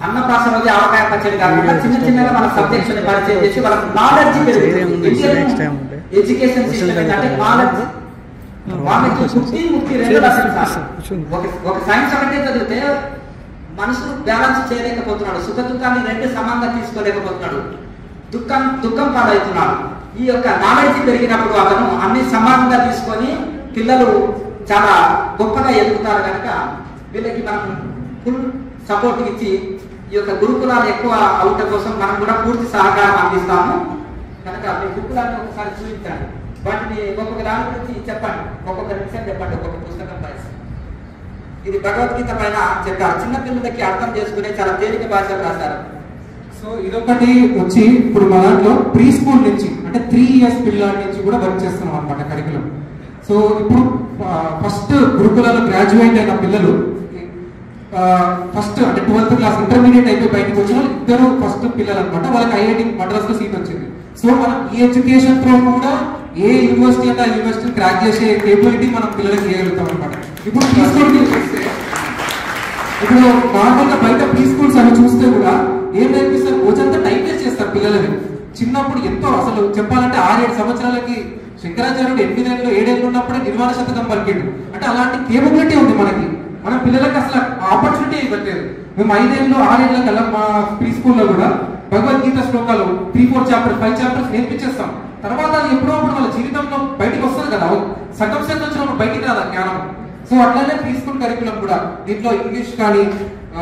అన్నప్రాసన రోజు ఆవకాయ పచ్చడి కాకుండా చిన్న చిన్నగా మన సబ్జెక్ట్స్ పరిచయం చేసి వాళ్ళకి నాలెడ్జ్ పెరుగుతుంది. ఎడ్యుకేషన్ సిస్టమ్ ఏంటంటే నాలెడ్జ్, వాళ్ళకి ముక్తి రెండు ఒక సైన్స్ ఒకటే చదివితే మనసు బ్యాలెన్స్ చేయలేకపోతున్నాడు, సుఖ దుఃఖాన్ని రెండు సమానంగా తీసుకోలేకపోతున్నాడు, దుఃఖం పాలవుతున్నాడు. ఈ యొక్క నాలెడ్జ్ పెరిగినప్పుడు అతను అన్ని సమానంగా తీసుకొని పిల్లలు చాలా గొప్పగా ఎదుగుతారు. కనుక వీళ్ళకి మనం ఫుల్ సపోర్ట్ ఇచ్చి ఈ యొక్క గురుకులాలు ఎక్కువ అవుట కోసం మనం కూడా పూర్తి సహకారం అందిస్తాము. కనుక మీ గురుకులాన్ని ఒకసారి చూపించండి, వాటిని ఒక్కొక్క దాని గురించి చెప్పండి, ఒక్కొక్క నిమిషం చెప్పండి, ఒక్కొక్క పుస్తకం పైన. ఇది భగవద్గీత పైన చెప్పారు, చిన్నపిల్లలకి అర్థం చేసుకునే చాలా తేలిక భాషలో రాశారు. సో ఇదొకటి వచ్చి ఇప్పుడు మా దాంట్లో ప్రీ స్కూల్ నుంచి అంటే 3 years పిల్లల నుంచి కూడా వర్క్ చేస్తున్నాం అనమాట కరికులం. సో ఇప్పుడు ఫస్ట్ గురుకులలో గ్రాడ్యుయేట్ అయిన పిల్లలు ఫస్ట్ అంటే 12th క్లాస్ ఇంటర్మీడియట్ అయిపోయి బయటకు వచ్చిన ఇద్దరు ఫస్ట్ పిల్లలు అనమాట. వాళ్ళకి ఐఐటి మద్రాస్ లో సీట్ వచ్చింది. సో మనం ఈ ఎడ్యుకేషన్ తో కూడా ఏ యూనివర్సిటీ అంటే ఆ యూనివర్సిటీ క్రాక్ చేసే కేపబిలిటీ మనం పిల్లలకి చేయగలుగుతాం అనమాట. ఇప్పుడు ప్రీ స్కూల్ చూస్తే ఇప్పుడు నార్మల్ గా బయట ప్రీ స్కూల్స్ అని చూస్తే కూడా ఏం నేర్పిస్తారు, రోజంతా టైం వేస్ట్ చేస్తారు పిల్లలని. చిన్నప్పుడు ఎంతో అసలు చెప్పాలంటే 6-7 సంవత్సరాలకి శంకరాచార్యుడు 8 ఏళ్ళు 7 ఏళ్ళు ఉన్నప్పుడే నిర్వాణ శతకం పలికిండు. అంటే అలాంటి కేపబిలిటీ ఉంది మనకి. మన పిల్లలకి అసలు ఆపర్చునిటీ ఇవ్వట్లేదు. మేము 5 ఏళ్ళు 6 ఏళ్ళ కల్లా మా ప్రీ స్కూల్లో కూడా భగవద్గీత శ్లోకాలు 3-4 చాప్టర్స్ 5 చాప్టర్స్ నేర్పించేస్తాం. తర్వాత అది ఎప్పుడో అప్పుడు వాళ్ళ జీవితంలో బయటకు వస్తుంది కదా, సర్కమ్స్టెన్స్ వచ్చినప్పుడు బయటికి రాదా జ్ఞానం. సో అట్లానే ప్రీ స్కూల్ కరికులం కూడా దీంట్లో ఇంగ్లీష్ కానీ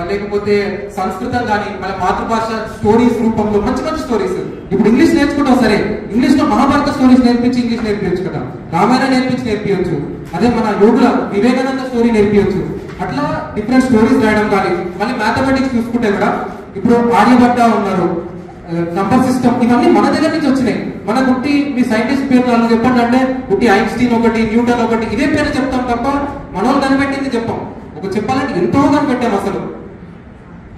లేకపోతే సంస్కృతం కానీ మన మాతృభాష స్టోరీస్ రూపంలో మంచి మంచి స్టోరీస్. ఇప్పుడు ఇంగ్లీష్ నేర్చుకుంటాం సరే, ఇంగ్లీష్ లో మహాభారత స్టోరీస్ నేర్పించి ఇంగ్లీష్ నేర్పించచ్చు కదా, రామాయణ నేర్పించి నేర్పించచ్చు, అదే మన యోగుల వివేకానంద స్టోరీ నేర్పించచ్చు. అట్లా డిఫరెంట్ స్టోరీస్ రాయడం కానీ. మళ్ళీ మ్యాథమెటిక్స్ చూసుకుంటే కూడా ఇప్పుడు ఆర్యభట్ట ఉన్నారు, నంబర్ సిస్టమ్, ఇవన్నీ మన దగ్గర నుంచి వచ్చినాయి. మన గుట్టి మీ సైంటిస్ట్ పేరు నాలుగు చెప్పండి అంటే గుట్టి ఐన్స్టీన్ ఒకటి, న్యూటన్ ఒకటి, ఇదే పేరు చెప్తాం తప్ప మనోళ్ళు కనిపెట్టింది చెప్పాం. ఒక చెప్పాలంటే ఎంతో కనిపెట్టాం అసలు.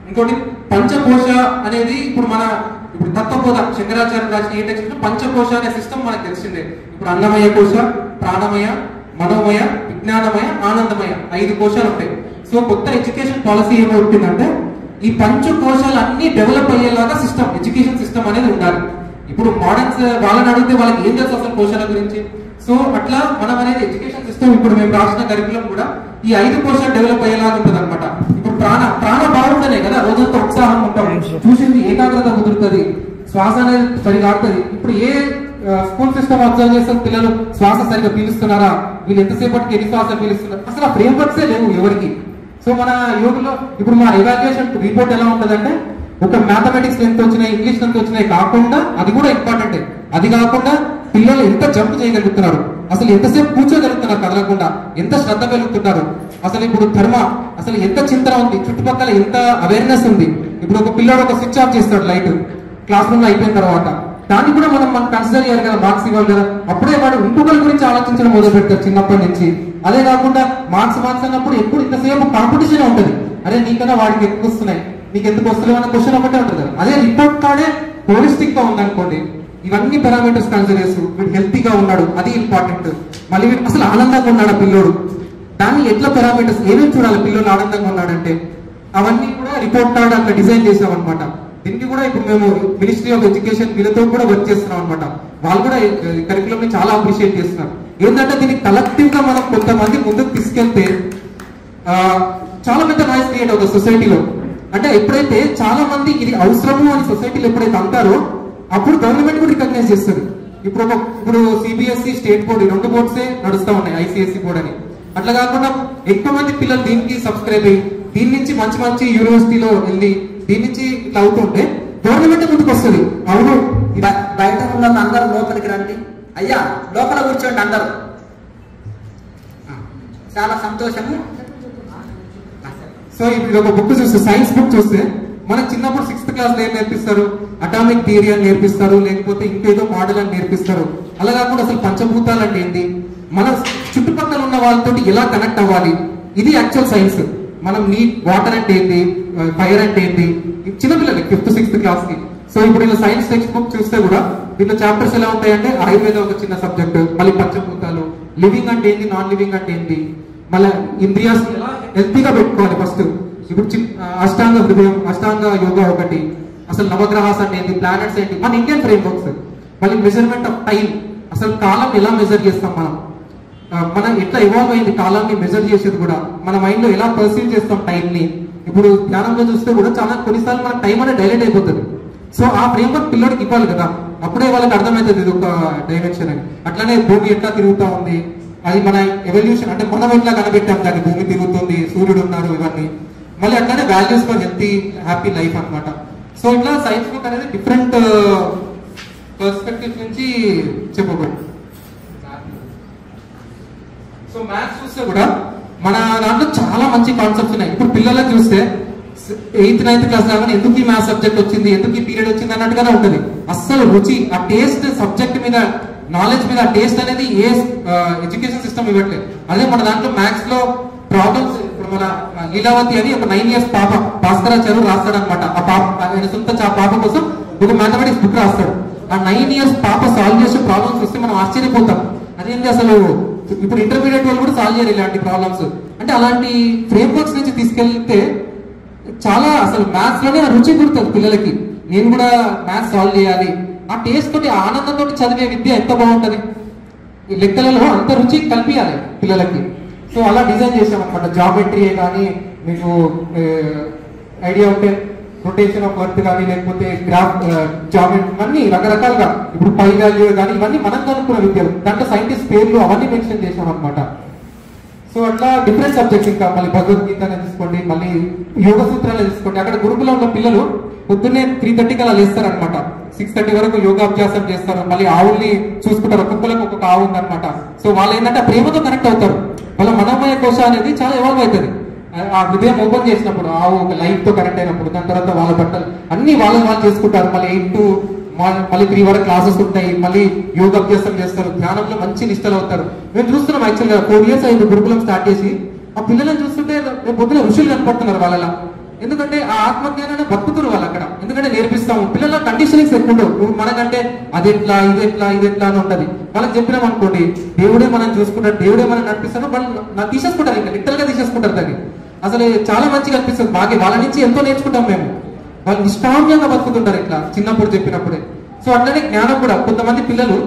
ఇంకోటి పంచకోశ అనేది ఇప్పుడు మన ఇప్పుడు తత్వబోధ శంకరాచార్య రాసిన ఏ టెక్స్ట్ పంచకోశ అనే సిస్టమ్ మనకు తెలిసిందే. ఇప్పుడు అన్నమయ కోశ, ప్రాణమయ, మనోమయ, విజ్ఞానమయ, ఆనందమయ 5 కోశాలు ఉంటాయి. సో కొత్త ఎడ్యుకేషన్ పాలసీ ఏమవుతుందంటే ఈ పంచకోశాలు అన్ని డెవలప్ అయ్యేలాగా సిస్టమ్, ఎడ్యుకేషన్ సిస్టమ్ అనేది ఉండాలి. ఇప్పుడు మోడర్న్స్ వాళ్ళని అడిగితే వాళ్ళకి ఏం తెలుసు అసలు కోశాల గురించి. సో అట్లా మనం అనేది ఎడ్యుకేషన్ సిస్టమ్ ఇప్పుడు మేము రాసిన కరికులం కూడా ఈ 5 కోశాలు డెవలప్ అయ్యేలాగా ఉంటుంది అనమాట. ఇప్పుడు ప్రాణ బాగుంటేనే కదా రోజంతా ఉత్సాహం ఉంటాం, చూసింది ఏకాగ్రత కుదురుతుంది, శ్వాస అనేది సరిగా ఆడుతుంది. ఇప్పుడు ఏ స్కూల్ సిస్టమ్ అబ్జర్వ్ చేస్తాం, పిల్లలు శ్వాస సరిగా పీలుస్తున్నారా, వీళ్ళు ఎంతసేపటికి ఎన్ని శ్వాస పీలుస్తున్నారు, అసలు ఆ ఫ్రేమ్ వర్క్సే లేవు ఎవరికి. సో మన యోగులో ఇప్పుడు మా ఎవాల్యుయేషన్ రిపోర్ట్ ఎలా ఉంటుందంటే ఒక మ్యాథమెటిక్స్ ఎంత వచ్చినాయి, ఇంగ్లీష్ ఎంత వచ్చినాయి కాకుండా, అది కూడా ఇంపార్టెంటే, అది కాకుండా పిల్లలు ఎంత జంప్ చేయగలుగుతున్నారు, అసలు ఎంతసేపు కూర్చోగలుగుతున్నారు కదలకుండా, ఎంత శ్రద్ధ కలుగుతున్నారు, అసలు ఇప్పుడు ధర్మ అసలు ఎంత చింతన ఉంది, చుట్టుపక్కల ఎంత అవేర్నెస్ ఉంది. ఇప్పుడు ఒక పిల్లడు ఒక స్విచ్ ఆఫ్ చేస్తాడు లైట్ క్లాస్ రూమ్ లో అయిపోయిన తర్వాత, దాన్ని కూడా మనం కన్సిడర్ చేయాలి కదా, మార్క్స్ ఇవ్వాలి కదా. అప్పుడే వాడు ఇంకొకరి గురించి ఆలోచించడం మొదలు పెడతారు చిన్నప్పటి నుంచి. అదే కాకుండా మార్క్స్ అన్నప్పుడు ఎప్పుడు ఇంతసేపు కాంపిటీషన్ ఉంటుంది. అరే నీకన్నా వాడికి ఎక్కువ వస్తున్నాయి, నీకు ఎందుకు వస్తలేవు అన్న క్వశ్చన్ ఒకటే ఉంటుంది కదా. అదే రిపోర్ట్ కార్డే హోలిస్టిక్ గా ఉందనుకోండి, ఇవన్నీ పారామీటర్స్ కన్సిడర్ చేస్తూ వీడు హెల్తీగా ఉన్నాడు, అది ఇంపార్టెంట్. మళ్ళీ వీడు అసలు ఆనందంగా ఉన్నాడు ఆ పిల్లోడు, దాన్ని ఎట్లా పారామీటర్స్ ఏమేమి చూడాలి పిల్లలు ఆనందంగా ఉన్నాడంటే, అవన్నీ కూడా రిపోర్ట్ కార్డ్ అట్లా డిజైన్ చేసాం అనమాట. దీనికి కూడా ఇప్పుడు మేము మినిస్ట్రీ ఆఫ్ ఎడ్యుకేషన్ వీళ్ళతో కూడా వర్క్ చేస్తున్నాం అనమాట. వాళ్ళు కూడా కరికులం ని చాలా అప్రిషియేట్ చేస్తున్నారు. ఏంటంటే దీన్ని కలెక్టివ్ గా మనం కొంతమంది ముందుకు తీసుకెళ్తే చాలా పెద్ద నాయిస్ క్రియేట్ అవుతుంది సొసైటీలో. అంటే ఎప్పుడైతే చాలా మంది ఇది అవసరము అని సొసైటీలో ఎప్పుడైతే అంటారో అప్పుడు గవర్నమెంట్ కూడా రికగ్నైజ్ చేస్తుంది. ఇప్పుడు సిబిఎస్ఈ స్టేట్ బోర్డు ఈ 2 బోర్డ్సే నడుస్తూ ఉన్నాయి, ఐసిఎస్ఈ బోర్డు అని. అట్లా కాకుండా ఎక్కువ మంది పిల్లలు దీనికి సబ్స్క్రైబ్ అయ్యి దీని నుంచి మంచి మంచి యూనివర్సిటీలో వెళ్ళి దీని నుంచి ఇట్లా అవుతుంటే గవర్నమెంట్ ముందుకు వస్తుంది. అవును, బయట ఉన్న అందరూ లోపలికి రండి, అయ్యా లోపల కూర్చోండి అందరూ. చాలా సంతోషము. సో ఇప్పుడు ఒక బుక్ చూస్తే, సైన్స్ బుక్ చూస్తే మనకు చిన్నప్పుడు 6th క్లాస్ ఏం నేర్పిస్తారు, అటామిక్ థియరీ అని నేర్పిస్తారు, లేకపోతే ఇంకేదో మోడల్ అని నేర్పిస్తారు. అలా కాకుండా అసలు పంచభూతాలు అంటే ఏంటి, మన చుట్టుపక్కల ఉన్న వాళ్ళతో ఎలా కనెక్ట్ అవ్వాలి, ఇది యాక్చువల్ సైన్స్. మనం వాటర్ అంటే ఏంటి, ఫైర్ అంటే ఏంటి, చిన్నపిల్లలకి 5th 6th క్లాస్ కి. సో ఇప్పుడు ఇలా సైన్స్ టెక్స్ట్ బుక్ చూస్తే కూడా దీంట్లో చాప్టర్స్ ఎలా ఉంటాయంటే ఆయుర్వేదం ఒక చిన్న సబ్జెక్ట్, మళ్ళీ పంచభూతాలు, లివింగ్ అంటే ఏంటి, నాన్ లివింగ్ అంటే ఏంటి, మళ్ళీ ఇంద్రియాస్ ఎలా హెల్తీగా పెట్టుకోవాలి ఫస్ట్. ఇప్పుడు అష్టాంగ హృదయం, అష్టాంగ యోగా ఒకటి, అసలు నవగ్రహాస్ అంటే ఏంటి, ప్లానెట్స్ ఏంటి, మన ఇండియన్ ఫ్రేమ్ వర్క్స్. మళ్ళీ మెజర్మెంట్ ఆఫ్ టైం, అసలు కాలం ఎలా మెజర్ చేస్తాం మనం ఎట్లా ఇవాల్వ్ అయింది కాలాన్ని మెజర్ చేసేది కూడా, మన మైండ్ లో ఎలా పర్సీవ్ చేస్తాం టైం ని. ఇప్పుడు ధ్యానంలో చూస్తే కూడా చాలా కొన్నిసార్లు మన టైం అనేది డైలైట్ అయిపోతుంది. సో ఆ ఫ్రేమ్ వర్క్ పిల్లడికి ఇవ్వాలి కదా, అప్పుడే వాళ్ళకి అర్థమవుతుంది ఇది ఒక డైమెన్షన్ అని. అట్లానే భూమి ఎట్లా తిరుగుతూ ఉంది, అది మన ఎవల్యూషన్ అంటే మనం ఎట్లా కనిపెట్టాం దాన్ని, భూమి తిరుగుతుంది, సూర్యుడు ఉన్నారు, ఇవన్నీ. మళ్ళీ అట్లానే values for healthy happy life అనమాట. సో ఇట్లా సైన్స్ బుక్ అనేది డిఫరెంట్ పర్స్పెక్టివ్ నుంచి చెప్పబడింది. సో మ్యాథ్స్ చూస్తే కూడా మన దాంట్లో చాలా మంచి కాన్సెప్ట్స్ ఉన్నాయి. ఇప్పుడు పిల్లలకు చూస్తే 8th 9th క్లాస్ రాగానే ఎందుకు ఈ మ్యాథ్స్ సబ్జెక్ట్ వచ్చింది, ఎందుకు ఈ పీరియడ్ వచ్చింది అన్నట్టుగానే ఉంటుంది. అస్సలు రుచి, ఆ టేస్ట్, సబ్జెక్ట్ మీద నాలెడ్జ్ మీద ఆ టేస్ట్ అనేది ఏ ఎడ్యుకేషన్ సిస్టమ్ ఇవ్వట్లేదు. అదే మన దాంట్లో మ్యాథ్స్ లో ప్రాబ్లమ్స్, ఇప్పుడు మన లీలావతి అని ఒక 9 years పాప భాస్కరాచార్య రాస్తాడు అనమాట. ఆ పాప ఆయన సొంత పాప కోసం ఒక మ్యాథమెటిక్స్ బుక్ రాస్తాడు. ఆ 9 years పాప సాల్వ్ చేసే ప్రాబ్లమ్స్ వస్తే మనం ఆశ్చర్యపోతాం. అదేంటి అసలు ఇప్పుడు ఇంటర్మీడియట్ వాళ్ళు కూడా సాల్వ్ చేయరు ఇలాంటి ప్రాబ్లమ్స్. అంటే అలాంటి ఫ్రేమ్ వర్క్స్ నుంచి తీసుకెళ్తే చాలా అసలు మ్యాథ్స్ లోనే రుచి కుడుతుంది పిల్లలకి. నేను కూడా మ్యాథ్స్ సాల్వ్ చేయాలి, ఆ టేస్ట్ తోటి ఆనందంతో చదివే విద్య ఎంత బాగుంటది. ఈ లెక్కలలో అంత రుచి కల్పించాలి పిల్లలకి. సో అలా డిజైన్ చేసాం అనమాట. జామెట్రీ కానీ మీకు ఐడియా ఉంటే రొటేషన్ ఆఫ్ ఎర్త్ కానీ, లేకపోతే గ్రాఫ్ జామెట్రీ, అన్ని రకరకాలుగా, ఇప్పుడు పై వాల్యూ కానీ ఇవన్నీ మనం కనుక్కున్న విద్యలు, దాంట్లో సైంటిస్ట్ పేర్లు అవన్నీ మెన్షన్ చేసాం అనమాట. సో అట్లా డిఫరెంట్ సబ్జెక్ట్స్, ఇంకా మళ్ళీ భగవద్గీత తీసుకోండి, మళ్ళీ యోగ సూత్రాలు తీసుకోండి. అక్కడ గురుకులంలో పిల్లలు పొద్దున్నే 3:30కి అలా లేస్తారనమాట. 6:30 వరకు యోగాభ్యాసం చేస్తారు. మళ్ళీ ఆవుల్ని చూసుకుంటారు, ఒక్కొక్కరికి ఒక్కొక్క ఆవు ఉందనమాట. సో వాళ్ళు ఏంటంటే ప్రేమతో కనెక్ట్ అవుతారు. వాళ్ళ మనోమయ కోశ అనేది చాలా ఎవాల్వ్ అవుతుంది. ఆ హృదయం ఓపెన్ చేసినప్పుడు, ఆవు ఒక లైఫ్ తో కనెక్ట్ అయినప్పుడు, దాని తర్వాత వాళ్ళ బట్టలు అన్ని వాళ్ళు చేసుకుంటారు. మళ్ళీ 8 to మళ్ళీ 3 వరకు క్లాసెస్ ఉంటాయి. మళ్ళీ యోగ అభ్యాసం చేస్తారు, ధ్యానంలో మంచి నిష్టలు అవుతారు. మేము చూస్తున్నాం యాక్చువల్గా 4 years అయింది గురుకులం స్టార్ట్ చేసి. ఆ పిల్లలను చూస్తుంటే పొద్దున ఋషులు కనపడుతున్నారు వాళ్ళలా. ఎందుకంటే ఆ ఆత్మజ్ఞానాన్ని బతుకుతున్నారు వాళ్ళు అక్కడ. ఎందుకంటే నేర్పిస్తాము. పిల్లల కండిషనింగ్స్ ఎక్కువ ఉండవు. మనకంటే అది ఎట్లా, ఇది ఎట్లా, ఇది ఎట్లా అని ఉంటది. వాళ్ళకి చెప్పినాం అనుకోండి, దేవుడే మనం చూసుకుంటారు, దేవుడే మనం నడిపిస్తాడు, వాళ్ళు తీసేసుకుంటారు, ఇంకా లిటరల్ గా తీసేసుకుంటారు దాన్ని. అసలు చాలా మంచిగా అనిపిస్తుంది. బాగా వాళ్ళ నుంచి ఎంతో నేర్చుకుంటాం మేము. వాళ్ళు నిష్కామ్యంగా బతుకుతుంటారు ఇట్లా చిన్నప్పుడు చెప్పినప్పుడే. సో అట్లనే జ్ఞానం కూడా కొంతమంది పిల్లలు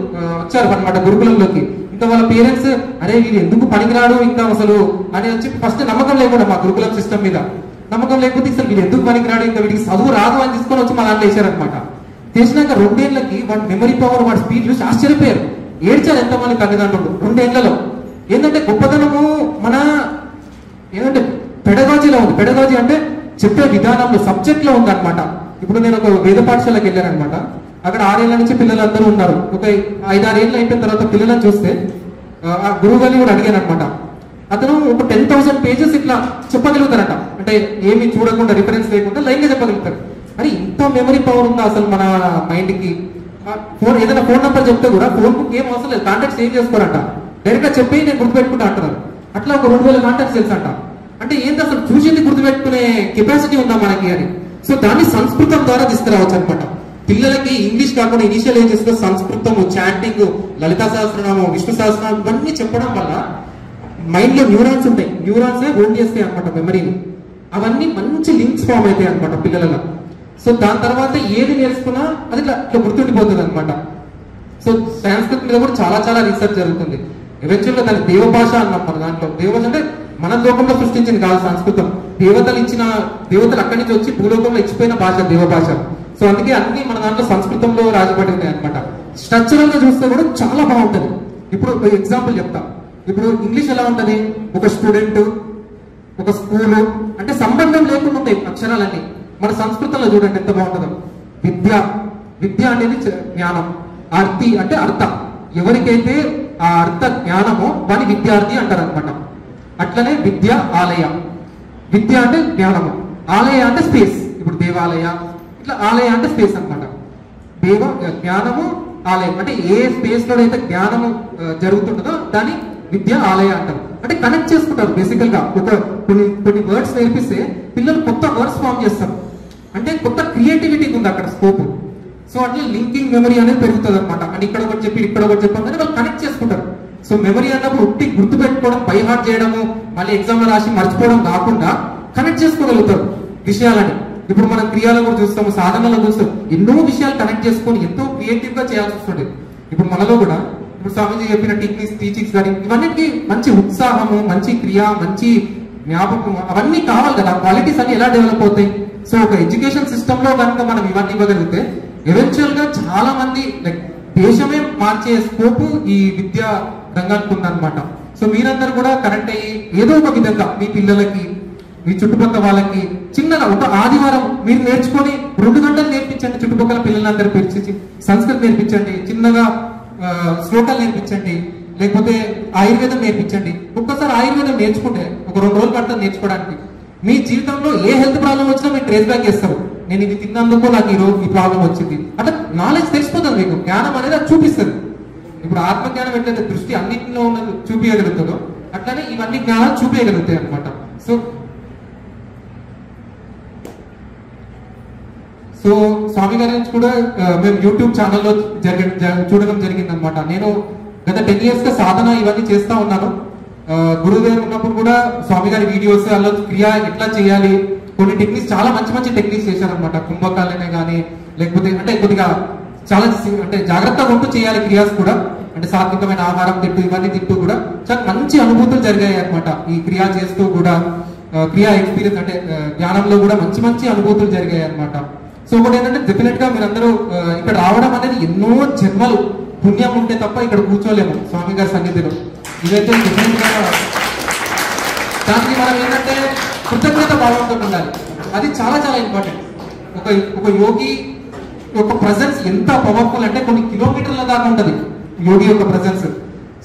వచ్చారు అనమాట గురుకులంలోకి. ఇంకా వాళ్ళ పేరెంట్స్ అరే వీడు ఎందుకు పనికిరాడు ఇంకా అసలు అని వచ్చి ఫస్ట్ నమ్మకం లేకుండా మా గురుకులం సిస్టమ్ మీద నమ్మకం లేకపోతే అసలు వీడు ఎందుకు పనికిరాడు, ఇంకా వీడికి చదువు రాదు అని తీసుకొని వచ్చి మా దాంట్లో వేసారనమాట. చేసినాక 2 ఏళ్ళకి వాడి మెమరీ పవర్, వాడి స్పీడ్ చూసి ఆశ్చర్యపోయారు. ఏడ్చారు ఎంతమంది తల్లిదండ్రులు 2 ఏళ్లలో. ఏంటంటే గొప్పతనము మన ఏంటంటే పెడగాజీలో ఉంది. పెడగాజీ అంటే చెప్పే విధానంలో, సబ్జెక్ట్ లో ఉంది అనమాట. ఇప్పుడు నేను ఒక వేద పాఠశాలకు వెళ్ళాను అనమాట. అక్కడ 6 ఏళ్ల నుంచి పిల్లలందరూ ఉన్నారు. ఒక 5-6 ఏళ్ళు అయిపోయిన తర్వాత పిల్లలను చూస్తే ఆ గురువు గారిని కూడా అడిగాను అనమాట. అతను ఒక 10,000 pages ఇట్లా చెప్పగలుగుతారట. అంటే ఏమి చూడకుండా, రిఫరెన్స్ లేకుండా లైన్ గా చెప్పగలుగుతారు. అని ఇంత మెమరీ పవర్ ఉందా అసలు మన మైండ్ కి. ఫోన్ ఏదైనా ఫోన్ నెంబర్ చెప్తే కూడా ఫోన్ బుక్ ఏం అవసరం లేదు, కాంటాక్ట్ సేవ్ చేసుకోరంట, డైరెక్ట్ గా చెప్పి నేను గుర్తుపెట్టుకుంటా అంటారు. అట్లా ఒక 2000 కాంటాక్ట్స్ తెలుసు అంట. అంటే ఏంటి అసలు చూసింది గుర్తుపెట్టుకునే కెపాసిటీ ఉందా మనకి అని. సో దాన్ని సంస్కృతం ద్వారా తీసుకురావచ్చు అనమాట. పిల్లలకి ఇంగ్లీష్ కాకుండా ఇనిషియల్ ఏజెస్ లో సంస్కృతము, చాంటింగ్, లలితా సహస్రనామం, విష్ణు సహస్రనామం ఇవన్నీ చెప్పడం వల్ల మైండ్ లో న్యూరాన్స్ ఉంటాయి, న్యూరాన్స్ హోల్డ్ చేస్తాయి అనమాట మెమరీని. అవన్నీ మంచి లింక్స్ ఫామ్ అవుతాయి అనమాట పిల్లలలో. సో దాని తర్వాత ఏది నేర్చుకున్నా అది ఇట్లా గుర్తుండిపోతుంది అనమాట. సో సంస్కృతం మీద కూడా చాలా చాలా రీసెర్చ్ జరుగుతుంది. ఎవెన్చువల్ గా దాని దేవభాష అన్నాం మన దాంట్లో. దేవభాష అంటే మన లోకంలో సృష్టించింది కాదు సంస్కృతం, దేవతలు అక్కడి నుంచి వచ్చి భూలోకంలో ఇచ్చిపోయిన భాష దేవభాష. సో అందుకే అన్ని మన దాంట్లో సంస్కృతంలో రాజపడి ఉన్నాయి అనమాట. స్ట్రక్చరల్ గా చూస్తే కూడా చాలా బాగుంటది. ఇప్పుడు ఎగ్జాంపుల్ చెప్తా. ఇప్పుడు ఇంగ్లీష్ ఎలా ఉంటది, ఒక స్టూడెంట్, ఒక స్కూలు అంటే సంబంధం లేకుండా ఉంటాయి అక్షరాలన్నీ. మన సంస్కృతంలో చూడండి ఎంత బాగుంటుందో. విద్య అనేది జ్ఞానం, అర్థి అంటే అర్థ, ఎవరికైతే ఆ అర్థ జ్ఞానమో వాని విద్యార్థి అంటారు అనమాట. అట్లనే విద్య, ఆలయ. విద్య అంటే జ్ఞానము, ఆలయ అంటే స్పేస్. ఇప్పుడు దేవాలయ, ఇట్లా ఆలయ అంటే స్పేస్ అనమాట. జ్ఞానము, ఆలయం అంటే ఏ స్పేస్ లో అయితే జ్ఞానము జరుగుతుంటుందో దాన్ని విద్య, ఆలయ అంటారు. అంటే కనెక్ట్ చేసుకుంటారు బేసికల్ గా. కొన్ని వర్డ్స్ నేర్పిస్తే పిల్లలు కొత్త వర్డ్స్ ఫామ్ చేస్తారు. అంటే కొత్త క్రియేటివిటీ ఉంది అక్కడ స్కోప్. సో అట్లా లింకింగ్ మెమరీ అనేది పెరుగుతుంది అనమాట. అంటే ఇక్కడ ఒకటి చెప్పి ఇక్కడ ఒకటి చెప్పాం కానీ వాళ్ళు కనెక్ట్ చేసుకుంటారు. సో మెమరీ అన్నప్పుడు ఉట్టి గుర్తు పెట్టుకోవడం, బై హార్ట్ చేయడము, మళ్ళీ ఎగ్జామ్ లో రాసి మర్చిపోవడం కాకుండా కనెక్ట్ చేసుకోగలుగుతారు విషయాలని. ఇప్పుడు మనం క్రియాలో కూడా చూస్తాము, సాధనలో చూస్తాం, ఎన్నో విషయాలు కనెక్ట్ చేసుకొని ఎంతో క్రియేటివ్ గా చేయాల్సి వస్తుంది. ఇప్పుడు మనలో కూడా ఇప్పుడు స్వామీజీ చెప్పిన టెక్నిక్స్, టీచింగ్స్ కానీ ఇవన్నిటికీ మంచి ఉత్సాహము, మంచి క్రియ, మంచి జ్ఞాపకం అవన్నీ కావాలి కదా. క్వాలిటీస్ అన్ని ఎలా డెవలప్ అవుతాయి? సో ఒక ఎడ్యుకేషన్ సిస్టమ్ లో కనుక మనం ఇవన్నీ ఇవ్వగలిగితే ఎవెన్చువల్ గా చాలా మంది లైక్ దేశమే మార్చే స్కోప్ ఈ విద్యా రంగానికి ఉందన్నమాట. సో మీరందరూ కూడా కనెక్ట్ అయ్యి ఏదో ఒక విధంగా మీ పిల్లలకి, మీ చుట్టుపక్కల వాళ్ళకి చిన్నగా ఒక ఆదివారం మీరు నేర్చుకొని 2 గంటలు నేర్పించండి. చుట్టుపక్కల పిల్లలందరూ పిలిచి సంస్కృతం నేర్పించండి, చిన్నగా శ్లోకాలు నేర్పించండి, లేకపోతే ఆయుర్వేదం నేర్పించండి. ఒక్కసారి ఆయుర్వేదం నేర్చుకుంటే ఒక 2 రోజులు పడుతుంది నేర్చుకోవడానికి. మీ జీవితంలో ఏ హెల్త్ ప్రాబ్లం వచ్చినా మీరు ట్రేస్ బ్యాక్ చేస్తారు. నేను ఇది తిన్నందుకు నాకు ఈ ప్రాబ్లం వచ్చింది అట్లా నాలెడ్జ్ తెలిసిపోతుంది మీకు. జ్ఞానం అనేది అది చూపిస్తుంది. ఇప్పుడు ఆత్మజ్ఞానం ఎట్లయితే దృష్టి అన్నింటిలో ఉన్నది చూపించగలుగుతుందో అట్లనే ఇవన్నీ జ్ఞానాలు చూపించగలుగుతాయి అనమాట. సో స్వామి గారి నుంచి కూడా మేము యూట్యూబ్ ఛానల్లో చూడడం జరిగింది అనమాట. నేను గత 10 years గా సాధన ఇవన్నీ చేస్తా ఉన్నాను. గురువు గారు ఉన్నప్పుడు కూడా స్వామి గారి వీడియోస్ అలా క్రియ ఎట్లా చేయాలి, కొన్ని టెక్నిక్స్, చాలా మంచి మంచి టెక్నిక్స్ చేశారనమాట. కుంభకాలనే కానీ లేకపోతే అంటే కొద్దిగా చాలా అంటే జాగ్రత్తగా ఉంటూ చేయాలి క్రియాస్ కూడా. అంటే సాత్వికమైన ఆహారం తింటూ ఇవన్నీ తింటూ కూడా చాలా మంచి అనుభూతులు జరిగాయి అనమాట. ఈ క్రియ చేస్తూ కూడా క్రియా ఎక్స్పీరియన్స్ అంటే జ్ఞానంలో కూడా మంచి మంచి అనుభూతులు జరిగాయి అనమాట. సో ఒకటి ఏంటంటే డెఫినెట్ గా మీరందరూ ఇక్కడ రావడం అనేది ఎన్నో జన్మలు పుణ్యం ఉంటే తప్ప ఇక్కడ కూర్చోలేము స్వామి గారి సన్నిధిలో. ఇదైతే డెఫినెట్ గా దానికి మనం ఏంటంటే కృతజ్ఞత భావంతో ఉండాలి. అది చాలా చాలా ఇంపార్టెంట్. ఒక యోగి యొక్క ప్రజెన్స్ ఎంత పవర్ఫుల్ అంటే కొన్ని కిలోమీటర్ల దాకా ఉంటది యోగి యొక్క ప్రజెన్స్.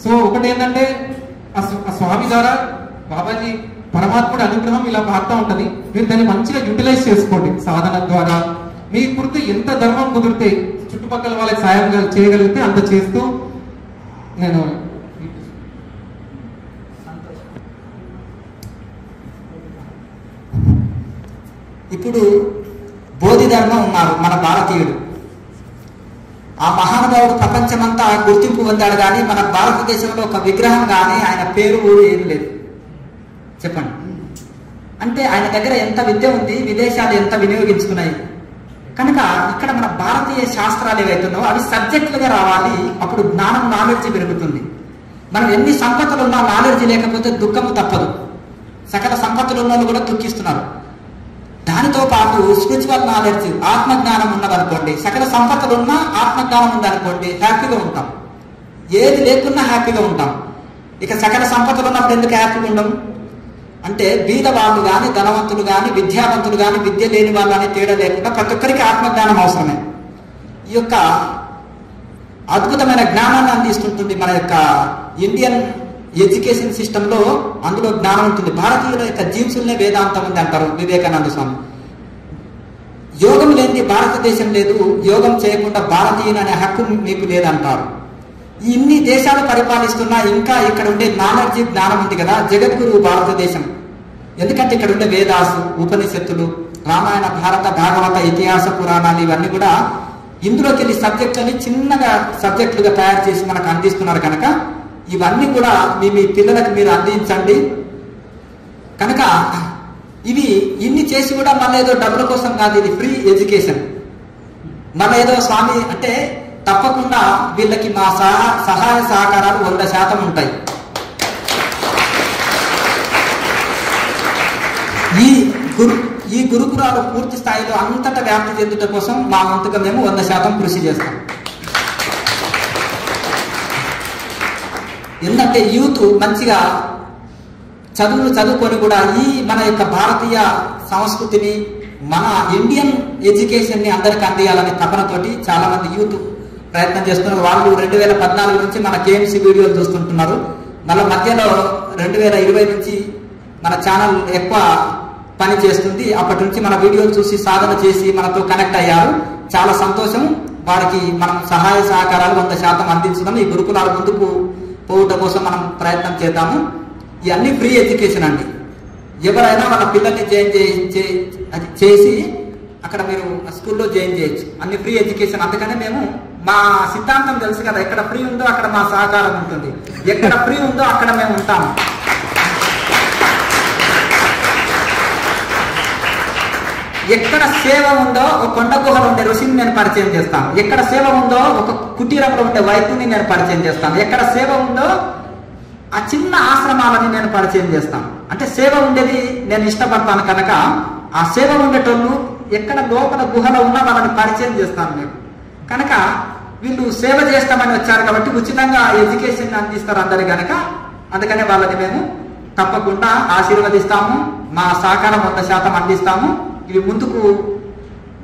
సో ఒకటి ఏంటంటే ఆ స్వామి ద్వారా బాబాజీ పరమాత్ముడి అనుగ్రహం ఇలా మారుతూ ఉంటది. మీరు దాన్ని మంచిగా యూటిలైజ్ చేసుకోండి సాధన ద్వారా. మీ కురితే ఎంత ధర్మం కుదిరితే చుట్టుపక్కల వాళ్ళకి సాయం చేయగలిగితే అంత చేస్తూ నేను ఇప్పుడు బోధిధర్మం ఉన్నారు మన భారతీయుడు. ఆ మహానుభావుడు ప్రపంచమంతా గుర్తింపు పొందాడు, కానీ మన భారతదేశంలో ఒక విగ్రహం కానీ ఆయన పేరు ఏం లేదు. చెప్పండి. అంటే ఆయన దగ్గర ఎంత విద్య ఉంది, విదేశాలు ఎంత వినియోగించుకున్నాయి. కనుక ఇక్కడ మన భారతీయ శాస్త్రాలు ఏవైతున్నాయో అవి సబ్జెక్టులుగా రావాలి. అప్పుడు జ్ఞానం, నాలెడ్జ్ పెరుగుతుంది. మనం ఎన్ని సంపత్తులు ఉన్నా నాలెడ్జ్ లేకపోతే దుఃఖము తప్పదు. సకల సంపత్తులు ఉన్న వాళ్ళు కూడా దుఃఖిస్తున్నారు. దానితో పాటు స్పిరిచువల్ నాలెడ్జ్, ఆత్మజ్ఞానం ఉన్నదనుకోండి, సకల సంపత్తులు ఉన్నా ఆత్మజ్ఞానం ఉందనుకోండి, హ్యాపీగా ఉంటాం. ఏది లేకున్నా హ్యాపీగా ఉంటాం. ఇక సకల సంపత్తులు ఉన్నప్పుడు ఎందుకు హ్యాపీగా ఉండము అంటే బీద వాళ్ళు కానీ, ధనవంతులు కానీ, విద్యావంతులు కానీ, విద్య లేని వాళ్ళు అని తేడా లేకుండా ప్రతి ఒక్కరికి ఆత్మజ్ఞానం అవసరమే. ఈ యొక్క అద్భుతమైన జ్ఞానాన్ని అందిస్తుంటుంది మన యొక్క ఇండియన్ ఎడ్యుకేషన్ సిస్టంలో. అందులో జ్ఞానం ఉంటుంది. భారతీయుల యొక్క జీన్సులనే వేదాంతం ఉంది అంటారు వివేకానంద స్వామి. యోగం లేని భారతదేశం లేదు, యోగం చేయకుండా భారతీయుని అనే హక్కు మీకు లేదంటారు. ఇన్ని దేశాలు పరిపాలిస్తున్నా ఇంకా ఇక్కడ ఉండే నాలెడ్జ్ జ్ఞానం ఉంది కదా, జగద్గురు భారతదేశం. ఎందుకంటే ఇక్కడ ఉండే వేదాసు, ఉపనిషత్తులు, రామాయణ, భారత, భాగవత, ఇతిహాస పురాణాలు ఇవన్నీ కూడా ఇందులోకి వెళ్ళి సబ్జెక్టులని చిన్నగా సబ్జెక్టులుగా తయారు చేసి మనకు అందిస్తున్నారు కనుక ఇవన్నీ కూడా మీ పిల్లలకు మీరు అందించండి. కనుక ఇవి ఇన్ని చేసి కూడా మళ్ళీ ఏదో డబ్బుల కోసం కాదు, ఇది ఫ్రీ ఎడ్యుకేషన్. మళ్ళీ ఏదో స్వామి అంటే తప్పకుండా వీళ్ళకి మా సహాయ సహకారాలు 100% ఉంటాయి. ఈ గురుకులాలు పూర్తి స్థాయిలో అంతటా వ్యాప్తి చెందుట కోసం మా వంతుగా మేము 100% కృషి చేస్తాం. ఎందుకంటే యూత్ మంచిగా చదువుకొని కూడా ఈ మన యొక్క భారతీయ సంస్కృతిని, మన ఇండియన్ ఎడ్యుకేషన్ ని అందరికి అందియాలనే తపనతోటి చాలా మంది యూత్ ప్రయత్నం చేస్తున్నారు. వాళ్ళు 2014 నుంచి మన కేఎంసీ వీడియోలు చూస్తుంటున్నారు. మళ్ళీ మధ్యలో 2020 నుంచి మన ఛానల్ ఎక్కువ పని చేస్తుంది. అప్పటి నుంచి మన వీడియోలు చూసి సాధన చేసి మనతో కనెక్ట్ అయ్యారు. చాలా సంతోషం. వారికి మనం సహాయ సహకారాలు 100% అందించడం, ఈ గురుకులాల ముందుకు పోవటం కోసం మనం ప్రయత్నం చేద్దాము. ఇవన్నీ ఫ్రీ ఎడ్యుకేషన్ అండి. ఎవరైనా వాళ్ళ పిల్లల్ని చేసి అక్కడ మీరు స్కూల్లో జాయిన్ చేయొచ్చు. అన్ని ఫ్రీ ఎడ్యుకేషన్. అందుకనే మేము మా సిద్ధాంతం తెలుసు కదా, ఎక్కడ ఫ్రీ ఉందో అక్కడ మా సహకారం ఉంటుంది, ఎక్కడ ఫ్రీ ఉందో అక్కడ మేము ఉంటాము. ఎక్కడ సేవ ఉందో ఒక కొండ గుహలో ఉండే ఋషిని నేను పరిచయం చేస్తాను. ఎక్కడ సేవ ఉందో ఒక కుటీరంలో ఉండే వైద్యుని నేను పరిచయం చేస్తాను. ఎక్కడ సేవ ఉందో ఆ చిన్న ఆశ్రమాలని నేను పరిచయం చేస్తాను. అంటే సేవ ఉండేది నేను ఇష్టపడతాను కనుక ఆ సేవ ఉండేటోళ్ళు ఎక్కడ లోపల గుహలో ఉన్నా వాళ్ళని పరిచయం చేస్తాను నేను. కనుక వీళ్ళు సేవ చేస్తామని వచ్చారు కాబట్టి ఉచితంగా ఎడ్యుకేషన్ అందిస్తారు అందరు కనుక అందుకనే వాళ్ళని మేము తప్పకుండా ఆశీర్వదిస్తాము. మా సహకారం 100% అందిస్తాము. ఇవి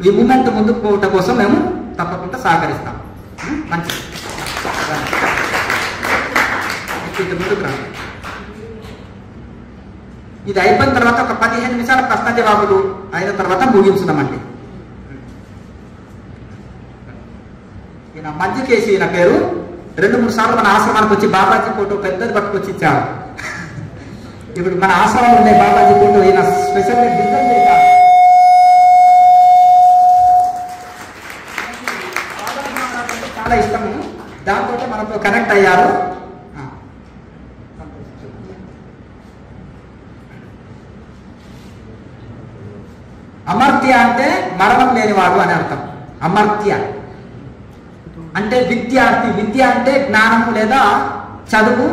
ఈ మూమెంట్ ముందుకు పోవటం కోసం మేము తప్పకుండా సహకరిస్తాం. మంచిది. ముందుకు రా. ఇది అయిపోయిన తర్వాత ఒక 15 నిమిషాల ప్రశ్న జవాబులు అయిన తర్వాత ముగించుదామండి. ఈయన మంజుకేసి ఈయన పేరు 2-3 సార్లు మన ఆశ్రమానికి వచ్చి బాబాజీ ఫోటో పెద్దది పట్టుకొచ్చి ఇచ్చారు. ఇప్పుడు మన ఆశ్రమంలో ఉండే బాబాజీ ఫోటో ఈయన స్పెషల్గా డిజైన్ చేశారు. చాలా ఇష్టము. దాంతో మనతో కనెక్ట్ అయ్యారు. అమర్త్య అంటే మరణం లేనివాడు అని అర్థం. అమర్త్య అంటే విద్యార్థి. విద్య అంటే జ్ఞానము లేదా చదువు.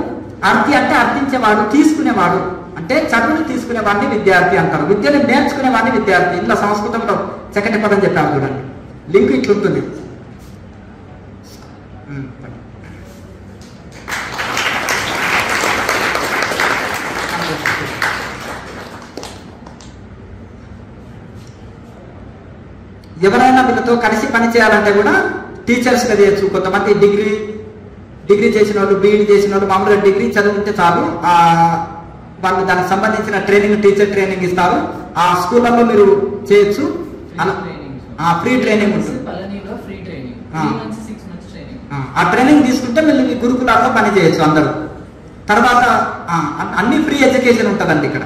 అర్థి అంటే అర్థించేవాడు, తీసుకునేవాడు. అంటే చదువుని తీసుకునేవాడిని విద్యార్థి అంటారు. విద్యను నేర్చుకునేవాడిని విద్యార్థి. ఇలా సంస్కృతంలో చక్కటి పదం చెప్పాము చూడండి. లింక్ ఇట్లుంటుంది. ఎవరైనా వీళ్ళతో కలిసి పని చేయాలంటే కూడా టీచర్స్గా చేయొచ్చు. కొంతమంది డిగ్రీ చేసిన వాళ్ళు, బీఈడి చేసిన వాళ్ళు, మామూలుగా డిగ్రీ చదువుకుంటే చాలు వాళ్ళు దానికి సంబంధించిన ట్రైనింగ్, టీచర్ ట్రైనింగ్ ఇస్తారు. ఆ స్కూళ్ళల్లో మీరు చేయొచ్చు. ఫ్రీ ట్రైనింగ్ ఉంటుంది. ఆ ట్రైనింగ్ తీసుకుంటే మీరు మీ గురుకులాల్లో పని చేయొచ్చు అందరూ. తర్వాత అన్ని ఫ్రీ ఎడ్యుకేషన్ ఉంటుందండి ఇక్కడ.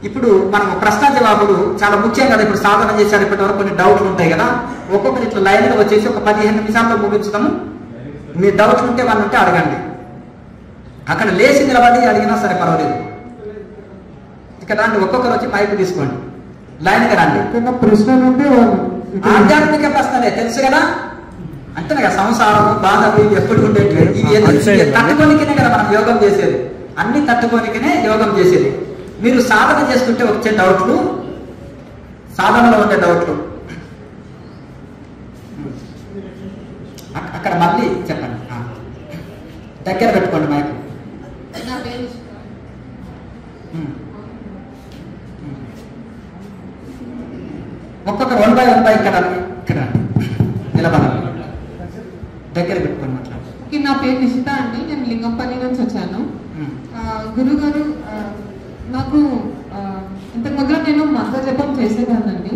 ఇప్పుడు మనం ప్రశ్న జవాబులు చాలా ముఖ్యం కదా. ఇప్పుడు సాధన చేశారు, ఇప్పటి వరకు కొన్ని డౌట్లు ఉంటాయి కదా. ఒక్కొక్కరి ఇట్లా లైన్గా వచ్చేసి ఒక 15 నిమిషాల్లో ముగించుతాము. మీ డౌట్లు ఉంటే వాళ్ళు ఉంటే అడగండి. అక్కడ లేచి నిలబడి అడిగినా సరే పర్వాలేదు. ఇక్కడ రండి, ఒక్కొక్కరు వచ్చి మైక్ తీసుకోండి, లైన్గా రండి. ప్రశ్నలు ఉంటే ఆధ్యాత్మిక ప్రశ్నలే తెలుసు కదా. అంతేనే కదా, సంసారం, బాధలు ఎప్పుడు ఉండేవి. ఇవి తట్టుకోనికనే కదా మనం యోగం చేసేది. అన్ని తట్టుకోనికనే యోగం చేసేది. మీరు సాధన చేస్తుంటే వచ్చే డౌట్లు, సాధనలో ఉండే డౌట్లు అక్కడ మళ్ళీ చెప్పండి. దగ్గర పెట్టుకోండి మైక్. ఒక్కొక్కరు 1 by 1 ఇక్కడ నిలబడాలి. దగ్గర పెట్టుకోండి మాట్లాడు. నా పేరు నిషిత అండి. నేను లింగంపల్లి నుంచి వచ్చాను. గురుగారు, నాకు ఇంతకు ముందు నేను మంత్ర జపం చేసేదానండి.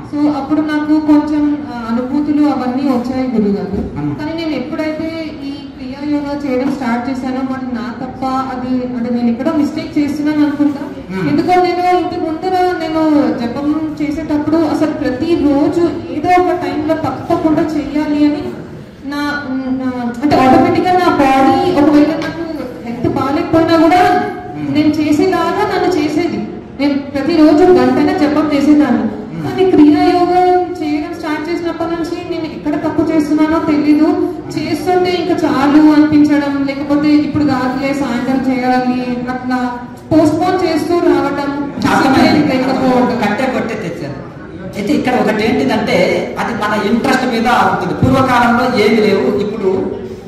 సో అప్పుడు నాకు కొంచెం అనుభూతులు అవన్నీ వచ్చాయి గురుగారు. కానీ నేను ఎప్పుడైతే ఈ క్రియా యోగా చేయడం స్టార్ట్ చేశానో మరి నా తప్ప అది అంటే నేను ఎక్కడో మిస్టేక్ చేస్తున్నాను అనుకుంటా. ఎందుకో నేను ఇంటి ముందర నేను జపం చేసేటప్పుడు అసలు ప్రతిరోజు ఏదో ఒక టైంలో తప్పకుండా చెయ్యాలి అని నా అంటే ఆటోమేటిక్ గా నా బాడీ ఒకవేళ నాకు హెల్త్ బాగాలేకపోయినా కూడా నేను చేసేలాగా నన్ను చేసేది. నేను ప్రతిరోజు గంటైనా జపం చేసేదాన్ని. కానీ క్రియాయోగం చేయడం స్టార్ట్ చేసినప్పటి నుంచి నేను ఎక్కడ తప్పు చేస్తున్నానో తెలీదు. చేస్తుంటే ఇంకా చాలు అనిపించడం, లేకపోతే ఇప్పుడు కాదులే సాయంత్రం చేయాలి అట్లా పోస్ట్ పోన్ చేస్తూ రావడం, కట్టే కొట్టే తెచ్చారు. అయితే ఇక్కడ ఒకటి ఏంటిదంటే అది మన ఇంట్రెస్ట్ మీద ఉంటుంది. పూర్వకాలంలో ఏమి లేవు, ఇప్పుడు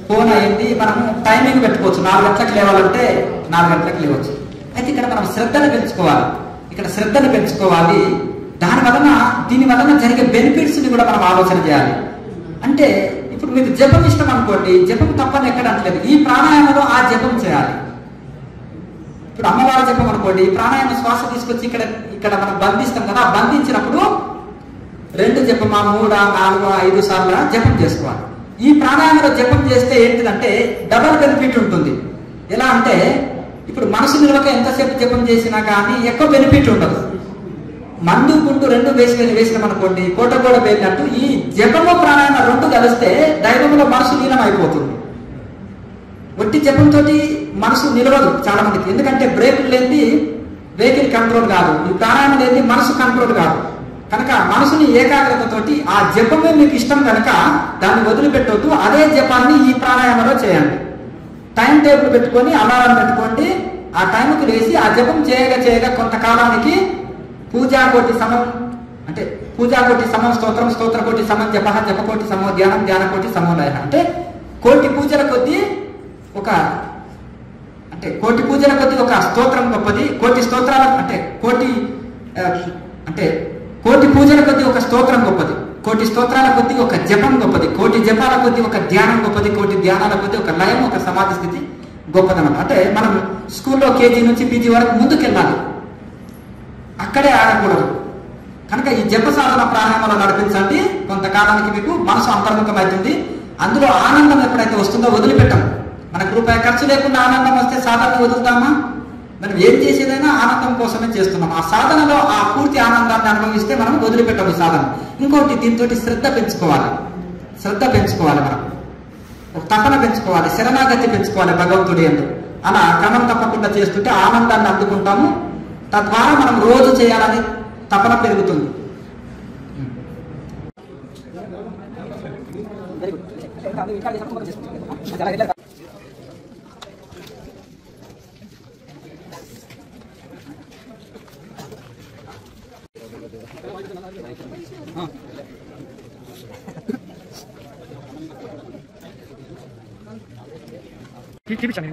ఫోన్ అయింది, మనం టైమింగ్ పెట్టుకోవచ్చు. 4 గంటలకు లేవాలంటే 4 గంటలకు లేవచ్చు. అయితే ఇక్కడ మనం శ్రద్ధను పెంచుకోవాలి. ఇక్కడ శ్రద్ధను పెంచుకోవాలి. దీని వలన జరిగే బెనిఫిట్స్ ని కూడా మనం ఆలోచన చేయాలి. అంటే ఇప్పుడు మీకు జపం ఇష్టం అనుకోండి, జపం తప్పని ఎక్కడ అంటలేదు. ఈ ప్రాణాయామంలో ఆ జపం చేయాలి. ఇప్పుడు అమ్మవారి జపం అనుకోండి, ఈ ప్రాణాయామ శ్వాస తీసుకొచ్చి ఇక్కడ మనం బంధిస్తాం కదా, బంధించినప్పుడు 2 జపమా 3, 4, 5 సార్లు జపం చేసుకోవాలి. ఈ ప్రాణాయామంలో జపం చేస్తే ఏంటిదంటే డబల్ బెనిఫిట్ ఉంటుంది. ఎలా అంటే ఇప్పుడు మనసు నిలవక ఎంతసేపు జపం చేసినా కానీ ఎక్కువ బెనిఫిట్ ఉండదు. మందు గుండు 2 వేసినాం అనుకోండి, కోటగోడ వేసినట్టు ఈ జపము ప్రాణాయామ 2 కలిస్తే దైవంలో మనసు లీనం అయిపోతుంది. ఒట్టి జపంతో మనసు నిలవదు చాలా మందికి. ఎందుకంటే బ్రేకులు లేని వెహికల్ కంట్రోల్ కాదు, ఈ ప్రాణాయామం లేని మనసు కంట్రోల్ కాదు. కనుక మనసుని ఏకాగ్రతతోటి ఆ జపమే మీకు ఇష్టం కనుక దాన్ని వదిలిపెట్టొద్దు. అదే జపాన్ని ఈ ప్రాణాయామంలో చేయండి. టైం టేబుల్ పెట్టుకొని అలారం పెట్టుకోండి. ఆ టైంకి లేచి ఆ జపం చేయగా కొంతకాలానికి పూజాకోటి సమం అంటే పూజాకోటి సమం స్తోత్రం, స్తోత్రకోటి సమం జప, జపకోటి సమో ధ్యానం, ధ్యానకోటి సమోలయ. అంటే కోటి పూజల కొద్దీ ఒక ఒక స్తోత్రం గొప్పది, కోటి స్తోత్రాల అంటే కోటి పూజల కొద్దీ ఒక స్తోత్రం గొప్పది, కోటి స్తోత్రాల కొద్దీ ఒక జపం గొప్పది, కోటి జపాల కొద్దీ ఒక ధ్యానం గొప్పది, కోటి ధ్యానాల కొద్దీ ఒక లయం, ఒక సమాధి స్థితి గొప్పదన్నమాట. అంటే మనం స్కూల్లో కేజీ నుంచి పీజీ వరకు ముందుకెళ్ళాలి, అక్కడే ఆగకూడదు. కనుక ఈ జప సాధన ప్రాణాయామంలో నడిపించండి. కొంతకాలానికి మీకు మనసు అంతర్ముఖం అవుతుంది. అందులో ఆనందం ఎప్పుడైతే వస్తుందో వదిలిపెట్టం. మనకు రూపాయి ఖర్చు లేకుండా ఆనందం వస్తే సాధనను వదులుతామా? మనం ఏం చేసేదైనా ఆనందం కోసమే చేస్తున్నాం. ఆ సాధనలో ఆ పూర్తి ఆనందాన్ని అనుభవిస్తే మనం వదిలిపెట్టము సాధన. ఇంకోటి దీంతో శ్రద్ధ పెంచుకోవాలి. మనం ఒక తపన పెంచుకోవాలి, శరణాగతి పెంచుకోవాలి భగవంతుడి యందు. అలా క్రమం తప్పకుండా చేస్తుంటే ఆనందాన్ని అందుకుంటాము. తద్వారా మనం రోజు చేయాలని తపన పెరుగుతుంది. చూపించాను